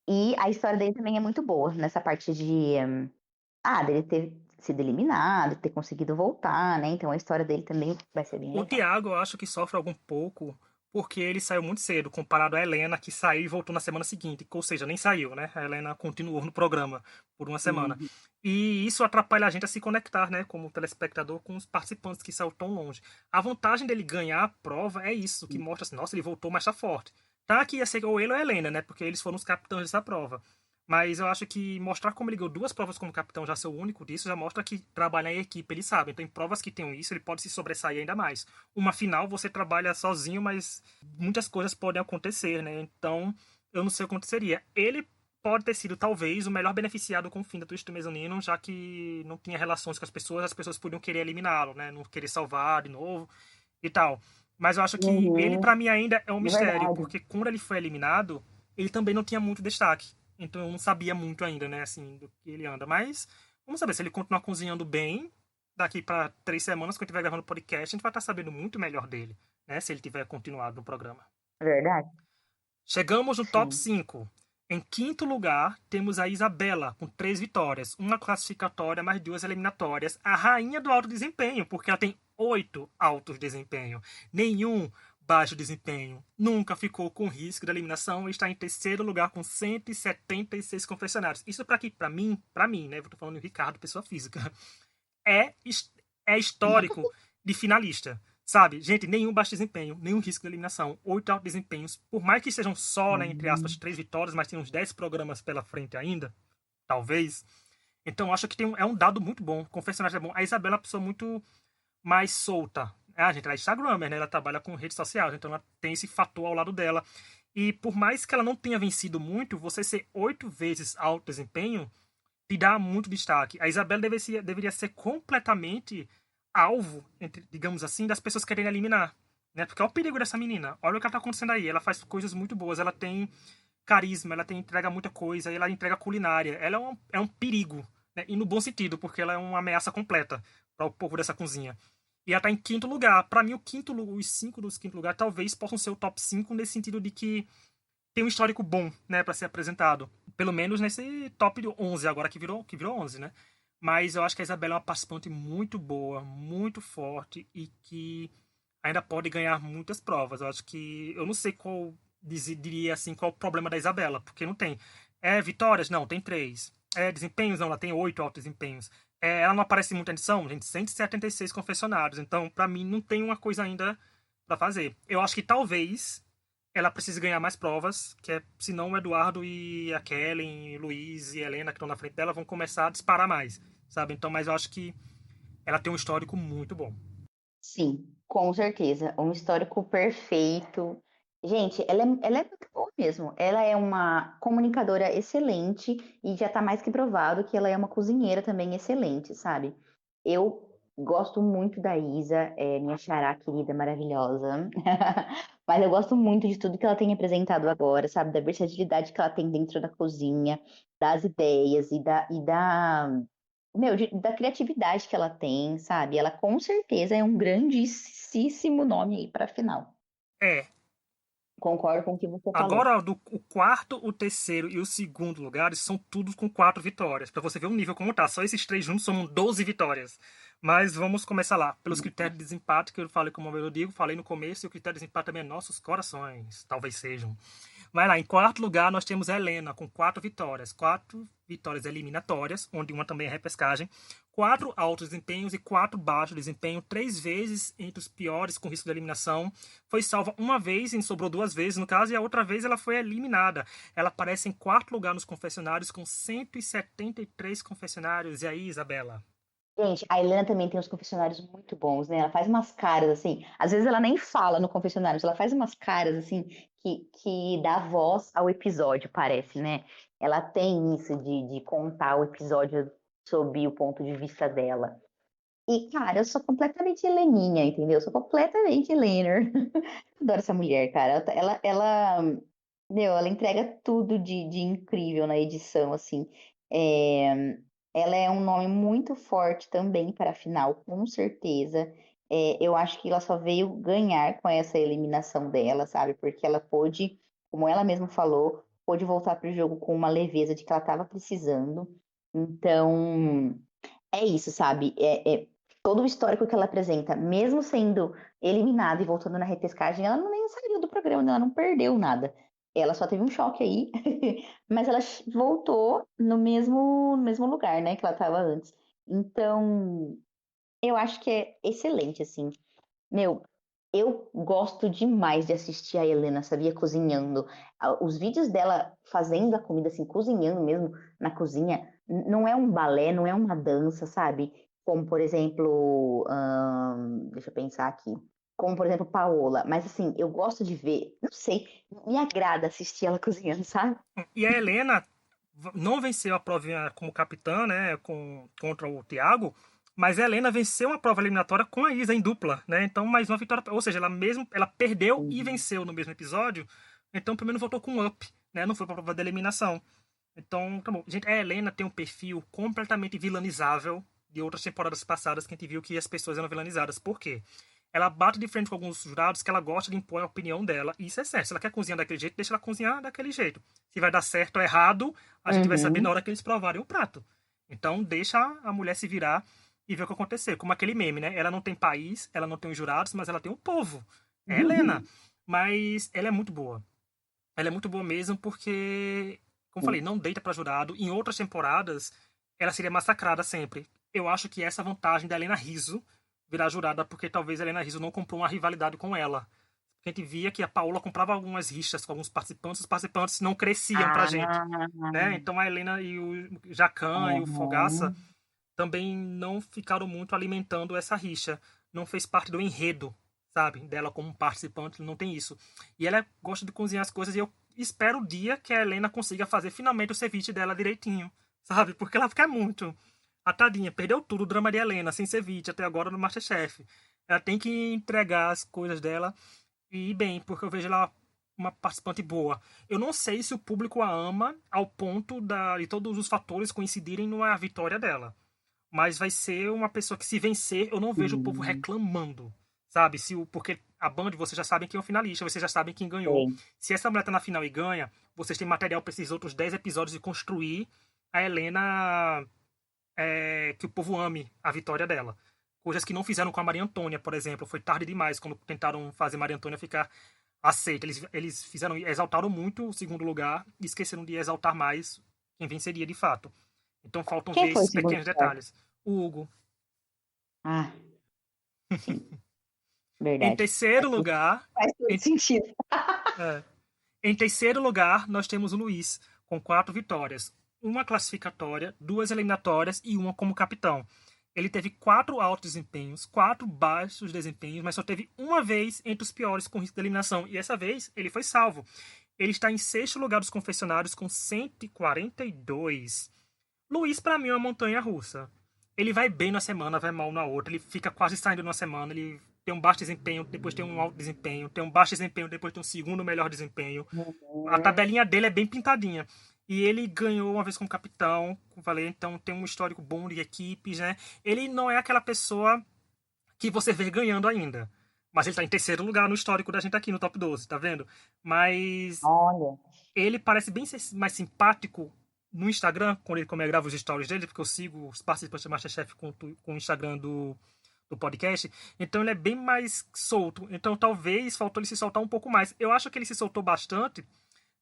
E a história dele também é muito boa nessa parte dele ter sido eliminado, ter conseguido voltar, né? Então a história dele também vai ser bem O legal. Thiago, eu acho que sofre algum pouco porque ele saiu muito cedo, comparado à Helena, que saiu e voltou na semana seguinte. Ou seja, nem saiu, né? A Helena continuou no programa por uma semana. Uhum. E isso atrapalha a gente a se conectar, né? Como telespectador, com os participantes que saíram tão longe. A vantagem dele ganhar a prova é isso, que mostra assim, nossa, ele voltou, mas tá forte. Tá que ia ser ou ele ou a Helena, né? Porque eles foram os capitães dessa prova. Mas eu acho que mostrar como ele ganhou 2 provas como capitão, já ser o único disso, já mostra que trabalhar em equipe ele sabe. Então, em provas que tenham isso, ele pode se sobressair ainda mais. Uma final você trabalha sozinho, mas muitas coisas podem acontecer, né? Então, eu não sei o que aconteceria. Ele pode ter sido, talvez, o melhor beneficiado com o fim da Twist do Mezanino, já que não tinha relações com as pessoas podiam querer eliminá-lo, né? Não querer salvar de novo e tal. Mas eu acho que ele, pra Uhum. mim, ainda é um É mistério, verdade. porque quando ele foi eliminado, ele também não tinha muito destaque. Então eu não sabia muito ainda, né, assim, do que ele anda. Mas vamos saber, se ele continuar cozinhando bem, daqui pra 3 semanas, quando ele estiver gravando o podcast, a gente vai estar sabendo muito melhor dele, né, se ele tiver continuado no programa. É verdade. Chegamos no top Sim. 5. Em quinto lugar, temos a Isabela, com 3 vitórias, uma classificatória mais 2 eliminatórias. A rainha do alto desempenho, porque ela tem 8 altos desempenho. Nenhum baixo desempenho. Nunca ficou com risco de eliminação e está em terceiro lugar com 176 confessionários. Isso para aqui, para mim, né? Eu tô falando do Ricardo, pessoa física. É, é histórico de finalista. Sabe? Gente, nenhum baixo desempenho, nenhum risco de eliminação, 8 altos desempenhos. Por mais que sejam só, né, entre aspas, Uhum. 3 vitórias, mas tem uns 10 programas pela frente ainda, talvez. Então, acho que é um dado muito bom. Confessionário é bom. A Isabela é uma pessoa muito mais solta. Gente, ela é Instagramer, né? Ela trabalha com redes sociais, então ela tem esse fator ao lado dela. E por mais que ela não tenha vencido muito, você ser 8 vezes alto desempenho te dá muito destaque. A Isabela deveria ser completamente alvo, digamos assim, das pessoas querendo eliminar. Né? Porque é o perigo dessa menina. Olha o que está acontecendo aí. Ela faz coisas muito boas. Ela tem carisma, entrega muita coisa, ela entrega culinária. Ela é um perigo. Né? E no bom sentido, porque ela é uma ameaça completa para o povo dessa cozinha. E ela está em quinto lugar. Para mim, os 5 dos quinto lugar talvez possam ser o top 5 nesse sentido de que tem um histórico bom, né, para ser apresentado. Pelo menos nesse top 11 agora que virou 11, né? Mas eu acho que a Isabela é uma participante muito boa, muito forte e que ainda pode ganhar muitas provas. Eu acho que... Eu não sei diria assim, qual o problema da Isabela, porque não tem. Vitórias? Não, tem 3. Desempenhos? Não, ela tem 8 altos desempenhos. Ela não aparece muito na edição, gente, 176 confessionários. Então, pra mim, não tem uma coisa ainda pra fazer. Eu acho que talvez ela precise ganhar mais provas, senão o Eduardo e a Kellen, Luiz e Helena, que estão na frente dela, vão começar a disparar mais, sabe? Então, mas eu acho que ela tem um histórico muito bom. Sim, com certeza. Um histórico perfeito. Gente, ela é muito boa mesmo. Ela é uma comunicadora excelente e já tá mais que provado que ela é uma cozinheira também excelente, sabe? Eu gosto muito da Isa, minha xará querida, maravilhosa. Mas eu gosto muito de tudo que ela tem apresentado agora, sabe? Da versatilidade que ela tem dentro da cozinha, das ideias da criatividade que ela tem, sabe? Ela com certeza é um grandíssimo nome aí para final. É, Concordo com o que você falou. agora, o quarto, o terceiro e o segundo lugares são tudo com 4 vitórias. Pra você ver o nível como tá. Só esses 3 juntos são 12 vitórias. Mas vamos começar lá. Pelos critérios de desempate, que eu falei, como eu digo, falei no começo, e o critério de desempate também é nossos corações. Talvez sejam. Vai lá, em quarto lugar nós temos a Helena com 4 vitórias. 4 vitórias eliminatórias, onde uma também é repescagem. 4 altos desempenhos e 4 baixos desempenho. 3 vezes entre os piores com risco de eliminação. Foi salva uma vez e sobrou 2 vezes, no caso, e a outra vez ela foi eliminada. Ela aparece em quarto lugar nos confessionários com 173 confessionários. E aí, Isabela? Gente, a Helena também tem uns confessionários muito bons, né? Ela faz umas caras assim. Às vezes ela nem fala no confessionário, ela faz umas caras assim que dá voz ao episódio, parece, né? Ela tem isso de contar o episódio sob o ponto de vista dela. E, cara, eu sou completamente Heleninha, entendeu? Eu sou completamente Helena. Adoro essa mulher, cara. Ela entrega tudo de incrível na edição, assim. É, ela é um nome muito forte também para a final, com certeza. Eu acho que ela só veio ganhar com essa eliminação dela, sabe? Porque ela pôde, como ela mesma falou, pôde voltar para o jogo com uma leveza de que ela estava precisando. Então, é isso, sabe? Todo o histórico que ela apresenta, mesmo sendo eliminada e voltando na repescagem, ela não nem saiu do programa, né? Ela não perdeu nada. Ela só teve um choque aí, mas ela voltou no mesmo lugar, né, que ela estava antes. Então, eu acho que é excelente, assim. Meu, eu gosto demais de assistir a Helena, sabia, cozinhando. Os vídeos dela fazendo a comida, assim, cozinhando mesmo na cozinha, não é um balé, não é uma dança, sabe? Como, por exemplo, deixa eu pensar aqui. Como, por exemplo, Paola. Mas, assim, eu gosto de ver, não sei, me agrada assistir ela cozinhando, sabe? E a Helena não venceu a prova como capitã, né, contra o Thiago, mas a Helena venceu uma prova eliminatória com a Isa em dupla, né? Então, mais uma vitória, ou seja, ela perdeu e Uhum. venceu no mesmo episódio, então pelo menos voltou com um up, né? Não foi pra prova de eliminação. Então, tá bom. Gente, a Helena tem um perfil completamente vilanizável de outras temporadas passadas que a gente viu que as pessoas eram vilanizadas. Por quê? Ela bate de frente com alguns jurados que ela gosta de impor a opinião dela. E isso é certo. Se ela quer cozinhar daquele jeito, deixa ela cozinhar daquele jeito. Se vai dar certo ou errado, a gente vai saber na Uhum. hora que eles provarem o prato. Então, deixa a mulher se virar e ver o que acontecer. Como aquele meme, né? Ela não tem país, ela não tem os jurados, mas ela tem um povo. É Helena. Mas ela é muito boa. Ela é muito boa mesmo porque, como falei, não deita pra jurado. Em outras temporadas, ela seria massacrada sempre. Eu acho que essa é a vantagem da Helena Rizzo virar jurada, porque talvez a Helena Rizzo não comprou uma rivalidade com ela. Porque a gente via que a Paola comprava algumas rixas com alguns participantes, os participantes não cresciam pra gente, Ah, né? Então a Helena e o Jacan e o Fogaça uhum. também não ficaram muito alimentando essa rixa. Não fez parte do enredo, sabe? Dela como participante, não tem isso. E ela gosta de cozinhar as coisas e eu espero o dia que a Helena consiga fazer finalmente o ceviche dela direitinho, sabe? Porque ela fica muito. A tadinha perdeu tudo o drama de Helena, sem ceviche, até agora no MasterChef. Ela tem que entregar as coisas dela e ir bem, porque eu vejo ela uma participante boa. Eu não sei se o público a ama ao ponto de todos os fatores coincidirem numa vitória dela, mas vai ser uma pessoa que, se vencer, eu não vejo o povo Hum, reclamando, sabe? Porque a Band, vocês já sabem quem é o finalista, vocês já sabem quem ganhou. sei. Se essa mulher tá na final e ganha, vocês têm material para esses outros 10 episódios de construir a Helena, que o povo ame a vitória dela. Coisas que não fizeram com a Maria Antônia, por exemplo. Foi tarde demais quando tentaram fazer Maria Antônia ficar aceita. Eles exaltaram muito o segundo lugar e esqueceram de exaltar mais quem venceria de fato. Então faltam Quem ver foi o esses segundo pequenos lugar? detalhes. O Hugo. Ah, sim, Em verdade. terceiro lugar, Faz todo em, sentido. é, em terceiro lugar, nós temos o Luiz, com 4 vitórias. Uma classificatória, 2 eliminatórias e uma como capitão. Ele teve 4 altos desempenhos, 4 baixos desempenhos, mas só teve uma vez entre os piores com risco de eliminação. E essa vez ele foi salvo. Ele está em sexto lugar dos confessionários com 142. Luiz, pra mim, é uma montanha russa. Ele vai bem na semana, vai mal na outra. Ele fica quase saindo numa semana. Ele tem um baixo desempenho, depois tem um alto desempenho. Tem um baixo desempenho, depois tem um segundo melhor desempenho. A Uhum. tabelinha dele é bem pintadinha. E ele ganhou uma vez como capitão, como falei, então tem um histórico bom de equipes, né? Ele não é aquela pessoa que você vê ganhando ainda. Mas ele tá em terceiro lugar no histórico da gente aqui no top 12, tá vendo? Mas Olha, ele parece bem mais simpático no Instagram, quando ele, como ele grava os stories dele, porque eu sigo os participantes do Masterchef com o Instagram do podcast, então ele é bem mais solto. Então talvez faltou ele se soltar um pouco mais. Eu acho que ele se soltou bastante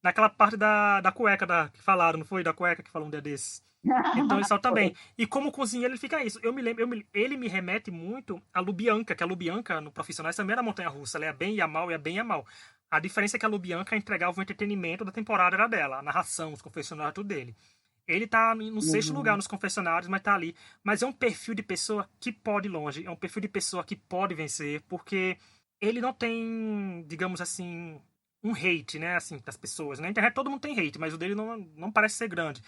naquela parte da cueca que falaram, não foi? Da cueca que falou um dia desses. Então ele solta foi. bem. E como cozinheiro ele fica isso. Eu me lembro, ele me remete muito a Lubianca, que a Lubianca no Profissionais também era montanha-russa. Ela é bem e a mal, e é bem e a mal. A diferença é que a Lubianca entregava o entretenimento da temporada era dela, a narração, os confessionários, tudo dele. Ele tá no sexto lugar Uhum. nos confessionários, mas tá ali. Mas é um perfil de pessoa que pode ir longe, é um perfil de pessoa que pode vencer, porque ele não tem, digamos assim, um hate, né, assim, das pessoas. Na internet todo mundo tem hate, mas o dele não parece ser grande.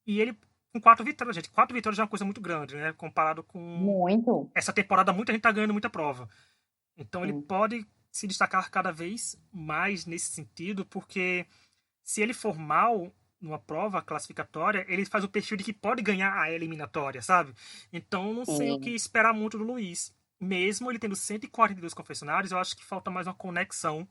E ele, com 4 vitórias, gente, 4 vitórias é uma coisa muito grande, né, comparado com Muito. essa temporada, muita gente tá ganhando muita prova. Então ele Sim. pode se destacar cada vez mais nesse sentido, porque se ele for mal numa prova classificatória, ele faz o perfil de que pode ganhar a eliminatória, sabe? Então não sei o que Sim. esperar muito do Luiz. Mesmo ele tendo 142 confessionários, eu acho que falta mais uma conexão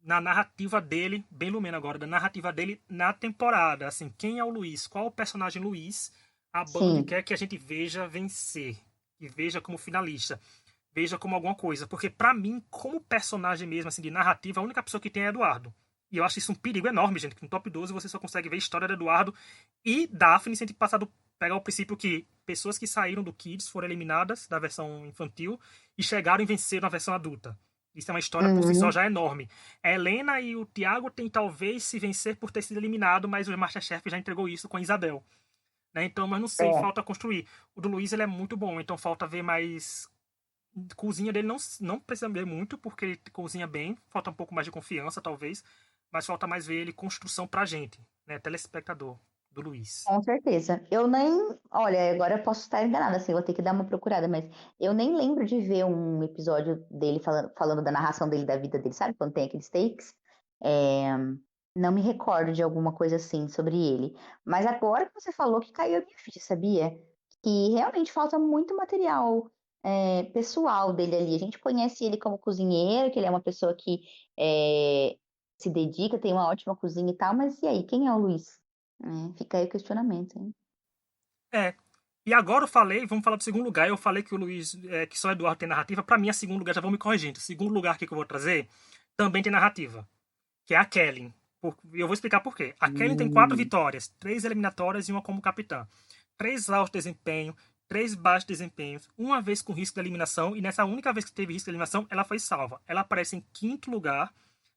na narrativa dele, bem Lumena agora, da narrativa dele na temporada. Assim, quem é o Luiz? Qual é o personagem Luiz? A Band Sim. quer que a gente veja vencer. E veja como finalista. Veja como alguma coisa. Porque, pra mim, como personagem mesmo, assim, de narrativa, a única pessoa que tem é Eduardo. E eu acho isso um perigo enorme, gente. Que no top 12 você só consegue ver a história do Eduardo e Daphne sem ter passado. Pegar o princípio que pessoas que saíram do Kids foram eliminadas da versão infantil e chegaram e venceram na versão adulta. Isso é uma história por si só Uhum. já enorme. A Helena e o Thiago têm talvez se vencer por ter sido eliminado, mas o Masterchef já entregou isso com a Isabel. Né? Então, mas não sei, É. falta construir. O do Luiz ele é muito bom, então falta ver mais. Cozinha dele não precisa ver muito, porque ele cozinha bem, falta um pouco mais de confiança, talvez, mas falta mais ver ele construção pra gente, né? Telespectador do Luiz. Com certeza. Eu nem. Olha, agora eu posso estar enganada, assim, eu vou ter que dar uma procurada, mas eu nem lembro de ver um episódio dele falando da narração dele, da vida dele, sabe? Quando tem aqueles takes. É, não me recordo de alguma coisa assim sobre ele. Mas agora que você falou que caiu a minha ficha, sabia? Que realmente falta muito material pessoal dele ali. A gente conhece ele como cozinheiro, que ele é uma pessoa que se dedica, tem uma ótima cozinha e tal, mas e aí, quem é o Luiz? Fica aí o questionamento, hein? É. E agora eu falei, vamos falar do segundo lugar. Eu falei que o Luiz, que só o Eduardo tem narrativa. Pra mim, a segundo lugar, já vão me corrigindo. O segundo lugar aqui que eu vou trazer também tem narrativa, que é a Kelly. E eu vou explicar por quê. A Kelly tem 4 vitórias, 3 eliminatórias e uma como capitã. 3 altos desempenho, 3 baixos desempenhos, uma vez com risco de eliminação, e nessa única vez que teve risco de eliminação, ela foi salva. Ela aparece em quinto lugar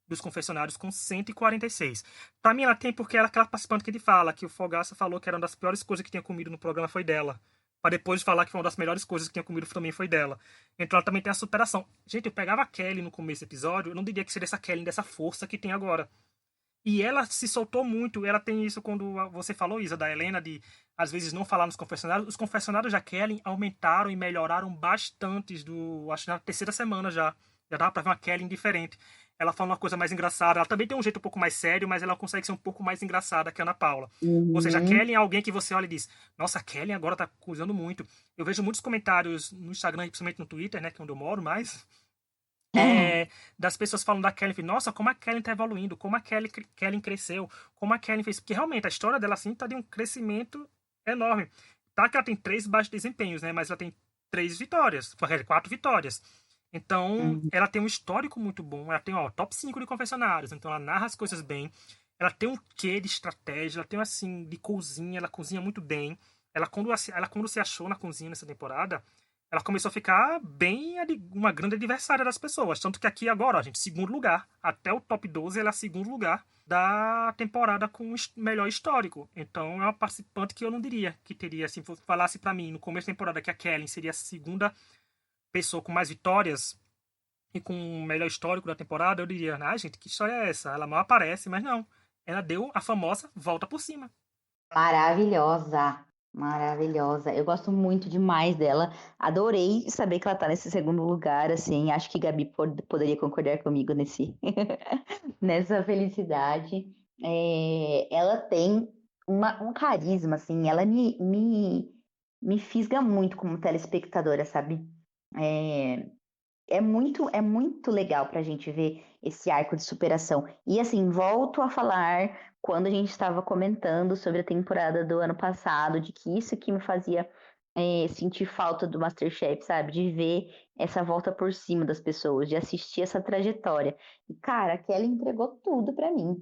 dos confessionários com 146. Pra mim, ela tem porque ela é aquela participante que ele fala, que o Fogaça falou que era uma das piores coisas que tinha comido no programa foi dela. Pra depois falar que foi uma das melhores coisas que tinha comido também foi dela. Então ela também tem a superação. Gente, eu pegava a Kelly no começo do episódio, eu não diria que seria essa Kelly dessa força que tem agora. E ela se soltou muito. Ela tem isso quando você falou, Isa, da Helena, de às vezes não falar nos confessionários. Os confessionários da Kelly aumentaram e melhoraram bastante acho que na terceira semana já. Já dava pra ver uma Kelly diferente. Ela fala uma coisa mais engraçada. Ela também tem um jeito um pouco mais sério, mas ela consegue ser um pouco mais engraçada que a Ana Paula. Ou seja, a Uhum. Kelly é alguém que você olha e diz: Nossa, a Kelly agora tá usando muito. Eu vejo muitos comentários no Instagram, principalmente no Twitter, né, que é onde eu moro mais, das pessoas falando da Kelly, nossa, como a Kelly tá evoluindo, como a Kelly cresceu, como a Kelly fez, porque realmente a história dela assim tá de um crescimento enorme. Tá que ela tem 3 baixos desempenhos, né, mas ela tem 3 vitórias, 4 vitórias. Então, Uhum. ela tem um histórico muito bom. Ela tem, top 5 de confessionários. Então, ela narra as coisas bem. Ela tem um quê de estratégia. Ela tem, assim, de cozinha. Ela cozinha muito bem. Quando se achou na cozinha nessa temporada, ela começou a ficar bem uma grande adversária das pessoas. Tanto que aqui agora, ó, gente, segundo lugar. Até o top 12, ela é segundo lugar da temporada com o melhor histórico. Então, é uma participante que eu não diria que teria, se falasse pra mim no começo da temporada que a Kellen seria a segunda pessoa com mais vitórias e com o melhor histórico da temporada, eu diria, gente, que história é essa? Ela mal aparece, mas não. Ela deu a famosa volta por cima. Maravilhosa, maravilhosa. Eu gosto muito demais dela. Adorei saber que ela tá nesse segundo lugar, assim. Acho que Gabi poderia concordar comigo nessa felicidade. Ela tem um carisma, assim. Ela me fisga muito como telespectadora, sabe? É, é muito legal pra gente ver esse arco de superação. E assim, volto a falar quando a gente estava comentando sobre a temporada do ano passado, de que isso que me fazia sentir falta do MasterChef, sabe? De ver essa volta por cima das pessoas, de assistir essa trajetória. E, cara, a Kelly entregou tudo pra mim.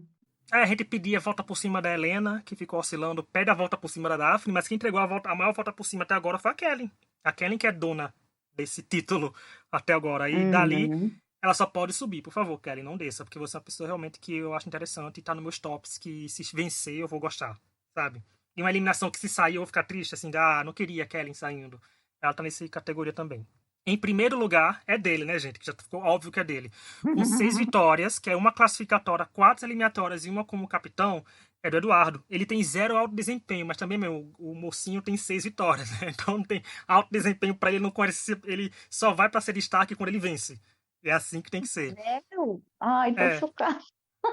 Aí a gente pedia a volta por cima da Helena, que ficou oscilando, pede a volta por cima da Daphne, mas quem entregou a maior volta por cima até agora foi a Kelly. A Kelly que é dona desse título até agora. E dali Uhum. ela só pode subir. Por favor, Kelly, não desça, porque você é uma pessoa realmente que eu acho interessante e tá nos meus tops, que se vencer eu vou gostar, sabe? E uma eliminação que se sair eu vou ficar triste, assim, não queria a Kelly saindo. Ela tá nessa categoria também. Em primeiro lugar, é dele, né, gente? Que já ficou óbvio que é dele. Com 6 vitórias, que é uma classificatória, 4 eliminatórias e uma como capitão, é do Eduardo. Ele tem 0 alto desempenho, mas também, o mocinho tem 6 vitórias, né? Então não tem alto desempenho pra ele, não conhece, ele só vai pra ser destaque quando ele vence. É assim que tem que ser. Zero? Ai, tô É. chocada.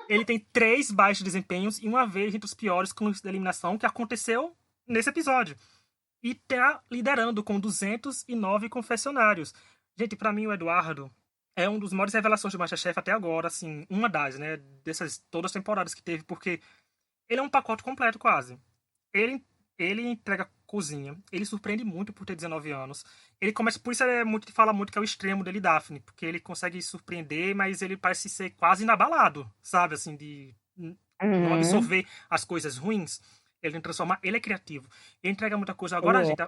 Ele tem 3 baixos desempenhos e uma vez entre os piores com da eliminação que aconteceu nesse episódio. E tá liderando com 209 confessionários. Gente, pra mim o Eduardo é um dos maiores revelações do MasterChef até agora, assim, uma das, né, dessas todas as temporadas que teve, porque ele é um pacote completo quase. Ele, ele entrega cozinha, ele surpreende muito por ter 19 anos. Ele começa, por isso fala muito que é o extremo dele, Daphne, porque ele consegue surpreender, mas ele parece ser quase inabalado, sabe, assim, de não Uhum. absorver as coisas ruins. Ele transforma, ele é criativo. Ele entrega muita coisa. Ele Agora, é. gente,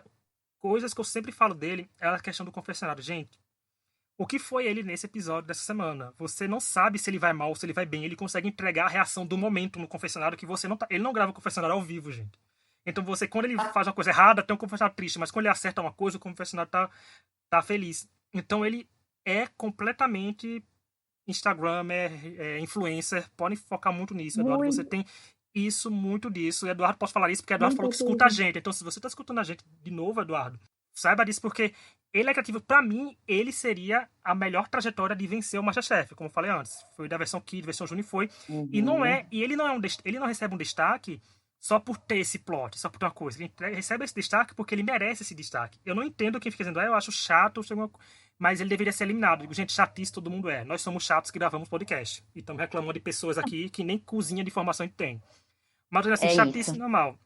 coisas que eu sempre falo dele é a questão do confessionário. Gente, o que foi ele nesse episódio dessa semana? Você não sabe se ele vai mal ou se ele vai bem. Ele consegue entregar a reação do momento no confessionário que você não tá. Ele não grava o confessionário ao vivo, gente. Então você, quando ele faz uma coisa errada, tem um confessionário triste, mas quando ele acerta uma coisa, o confessionário tá feliz. Então ele é completamente Instagram, é influencer, podem focar muito nisso, Eduardo. Você Muito, tem isso, muito disso. Eduardo, posso falar isso porque Eduardo falou muita que escuta a coisa. gente. Então, se você tá escutando a gente de novo, Eduardo, saiba disso porque ele é criativo. Pra mim, ele seria a melhor trajetória de vencer o MasterChef, como eu falei antes. Foi da versão Kid, versão Júnior foi. Uhum. E ele não é ele não recebe um destaque só por ter esse plot, só por ter uma coisa. Ele recebe esse destaque porque ele merece esse destaque. Eu não entendo quem fica dizendo, eu acho chato, mas ele deveria ser eliminado. Digo, gente, chatice todo mundo é. Nós somos chatos que gravamos podcast. E estamos reclamando de pessoas aqui que nem cozinha de informação a gente tem. Mas assim, É chatice isso. normal.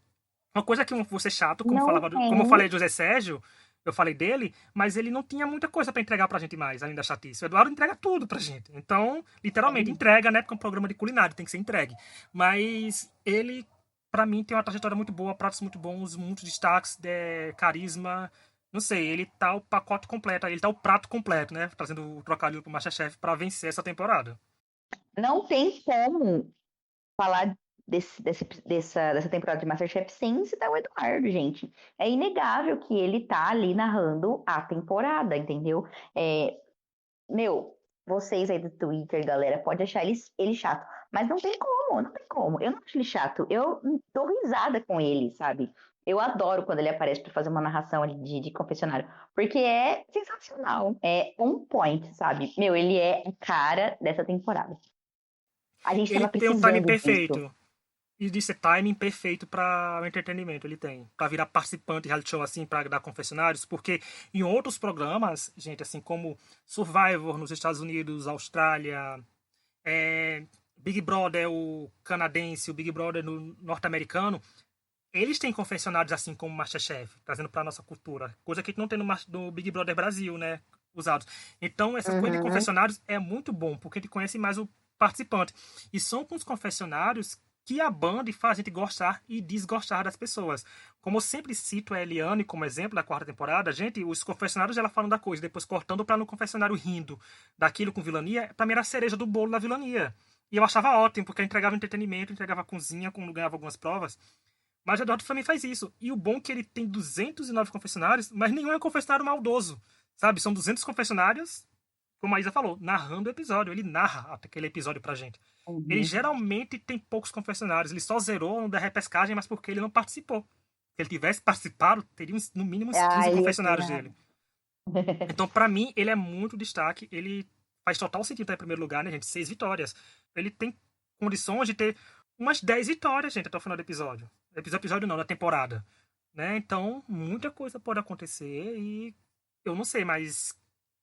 Uma coisa que você chato, Não como eu tem. falei do José Sérgio, eu falei dele, mas ele não tinha muita coisa pra entregar pra gente mais, além da chatice. O Eduardo entrega tudo pra gente. Então, literalmente, entrega, né? Porque é um programa de culinária, tem que ser entregue. Mas ele, pra mim, tem uma trajetória muito boa, pratos muito bons, muitos destaques, carisma. Não sei, ele tá o pacote completo, ele tá o prato completo, né? Trazendo o trocadilho pro MasterChef pra vencer essa temporada. Não tem como falar dessa temporada de MasterChef sem citar o Eduardo, gente. É inegável que ele tá ali narrando a temporada, entendeu? É, meu, vocês aí do Twitter, galera, pode achar ele chato, mas não tem como, não tem como. Eu não acho ele chato, eu dou risada com ele, sabe? Eu adoro quando ele aparece para fazer uma narração ali de confessionário, porque é sensacional, é on point, sabe? Meu, ele é a cara dessa temporada. A gente Ele tava tem um time precisando disso. perfeito. E disse timing perfeito para o entretenimento ele tem. Para virar participante de reality show assim, para dar confessionários, porque em outros programas, gente, assim como Survivor nos Estados Unidos, Austrália, Big Brother o canadense, o Big Brother no norte-americano, eles têm confessionários assim como o MasterChef, trazendo pra nossa cultura. Coisa que a gente não tem no Big Brother Brasil, né? Usados. Então, essa coisa de Uhum. confessionários é muito bom, porque a gente conhece mais o participante. E são com os confessionários que a Band faz a gente gostar e desgostar das pessoas. Como eu sempre cito a Eliane como exemplo da quarta temporada, gente, os confessionários ela falando da coisa, depois cortando pra no confessionário rindo daquilo com vilania, pra mim era a cereja do bolo da vilania. E eu achava ótimo, porque entregava entretenimento, entregava cozinha, quando ganhava algumas provas. Mas o Eduardo também faz isso. E o bom é que ele tem 209 confessionários, mas nenhum é um confessionário maldoso. Sabe? São 200 confessionários, como a Isa falou, narrando o episódio. Ele narra aquele episódio pra gente. Ele Uhum. geralmente tem poucos confessionários. Ele só zerou no da repescagem, mas porque ele não participou. Se ele tivesse participado, teria no mínimo uns Ah, 15 ele ia confessionários ter. dele. Então, pra mim, ele é muito destaque. Ele faz total sentido estar em primeiro lugar, né, gente? 6 vitórias. Ele tem condições de ter umas 10 vitórias, gente, até o final do episódio. Episódio não, da temporada. Né? Então, muita coisa pode acontecer e eu não sei, mas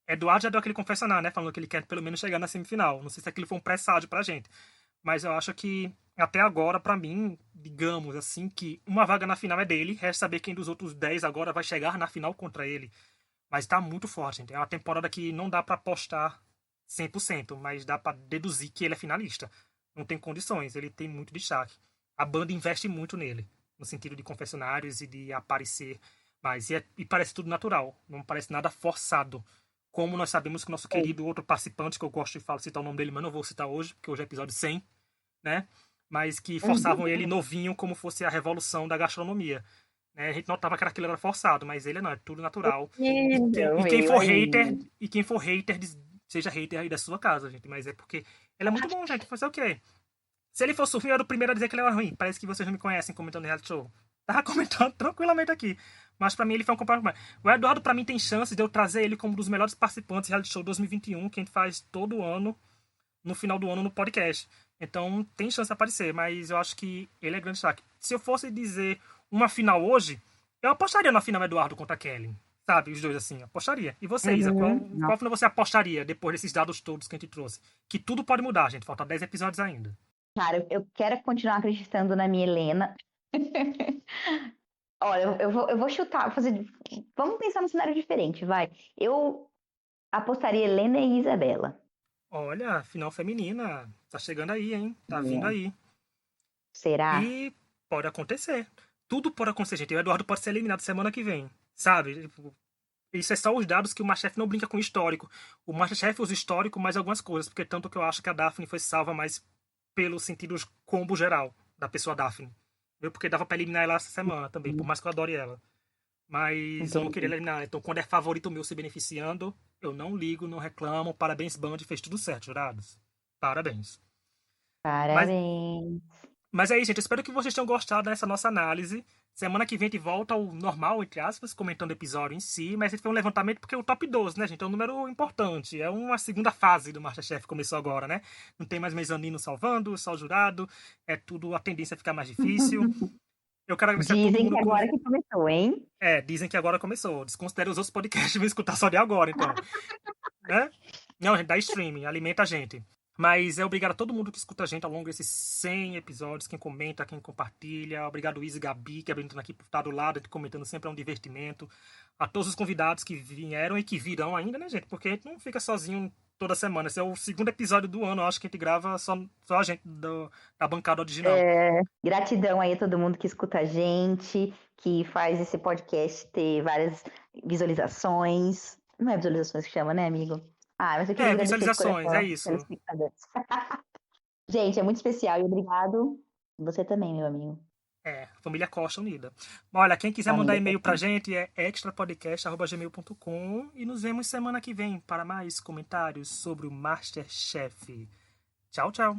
Eduardo já deu aquele confessionário, né? Falando que ele quer pelo menos chegar na semifinal. Não sei se aquilo foi um presságio pra gente. Mas eu acho que até agora, pra mim, digamos assim, que uma vaga na final é dele. Resta saber quem dos outros 10 agora vai chegar na final contra ele. Mas tá muito forte, gente. É uma temporada que não dá pra apostar 100%, mas dá pra deduzir que ele é finalista. Não tem condições, ele tem muito destaque. A banda investe muito nele, no sentido de confessionários e de aparecer mais. E parece tudo natural, não parece nada forçado. Como nós sabemos que o nosso querido outro participante, que eu gosto de falar, citar o nome dele, mas não vou citar hoje, porque hoje é episódio 100, né? Mas que forçavam ele novinho como fosse a revolução da gastronomia. Né? A gente notava que aquilo era forçado, mas ele não, é tudo natural. Menino, E quem meu for aí. hater, seja hater aí da sua casa, gente. Mas é porque ele é muito bom, gente. Fazer o quê? Se ele fosse ruim, eu era o primeiro a dizer que ele era ruim. Parece que vocês não me conhecem comentando reality show. Tava comentando tranquilamente aqui. Mas pra mim ele foi um comparativo. O Eduardo, pra mim, tem chances de eu trazer ele como um dos melhores participantes do reality show 2021, que a gente faz todo ano, no final do ano, no podcast. Então tem chance de aparecer, mas eu acho que ele é grande destaque. Se eu fosse dizer uma final hoje, eu apostaria na final Eduardo contra Kelly. Sabe, os dois assim, apostaria. E você, Isa, Uhum. qual Nossa, final você apostaria depois desses dados todos que a gente trouxe? Que tudo pode mudar, gente. Falta 10 episódios ainda. cara, eu quero continuar acreditando na minha Helena. Olha, eu vou chutar, vou fazer. Vamos pensar num cenário diferente, vai. Eu apostaria Helena e Isabela. Olha, final feminina. Tá chegando aí, hein? Tá vindo É, aí. será? E pode acontecer. Tudo pode acontecer, gente. O Eduardo pode ser eliminado semana que vem. Sabe? Tipo, isso é só os dados que o Masterchef não brinca com o histórico. O Masterchef usa o histórico mais algumas coisas, porque tanto que eu acho que a Daphne foi salva mais pelo sentido combo geral da pessoa Daphne. Viu? Porque dava pra eliminar ela essa semana também, por mais que eu adore ela. Mas eu não queria Entendi. eliminar. Então, quando é favorito meu se beneficiando, eu não ligo, não reclamo. Parabéns, Band, fez tudo certo, jurados. Parabéns. Mas Parabéns. Mas é isso, gente. Espero que vocês tenham gostado dessa nossa análise. Semana que vem a gente volta ao normal, entre aspas, comentando o episódio em si. Mas esse foi um levantamento porque é o top 12, né, gente? É um número importante. É uma segunda fase do MasterChef que começou agora, né? Não tem mais mezanino salvando, só o jurado. É tudo a tendência a ficar mais difícil. Eu quero agradecer a todo Dizem mundo que que nos... agora que começou, hein? Dizem que agora começou. Desconsidere os outros podcasts e vão escutar só de agora, então. Né? Não, gente, dá streaming, alimenta a gente. Mas obrigado a todo mundo que escuta a gente ao longo desses 100 episódios, quem comenta, quem compartilha. Obrigado, Izzy e Gabi, que abrindo aqui por estar do lado, comentando sempre é um divertimento. A todos os convidados que vieram e que virão ainda, né, gente? Porque a gente não fica sozinho toda semana. Esse é o segundo episódio do ano, eu acho que a gente grava só a gente da bancada original. Gratidão aí a todo mundo que escuta a gente, que faz esse podcast ter várias visualizações. Não é visualizações que chama, né, amigo? Ah, mas eu queria agradecer de Visualizações, é coração isso. pelos espectadores. Gente, é muito especial e obrigado. Você também, meu amigo. Família Costa Unida. Olha, quem quiser mandar Família e-mail pra Costa. gente é extrapodcast@gmail.com e nos vemos semana que vem para mais comentários sobre o MasterChef. Tchau, tchau.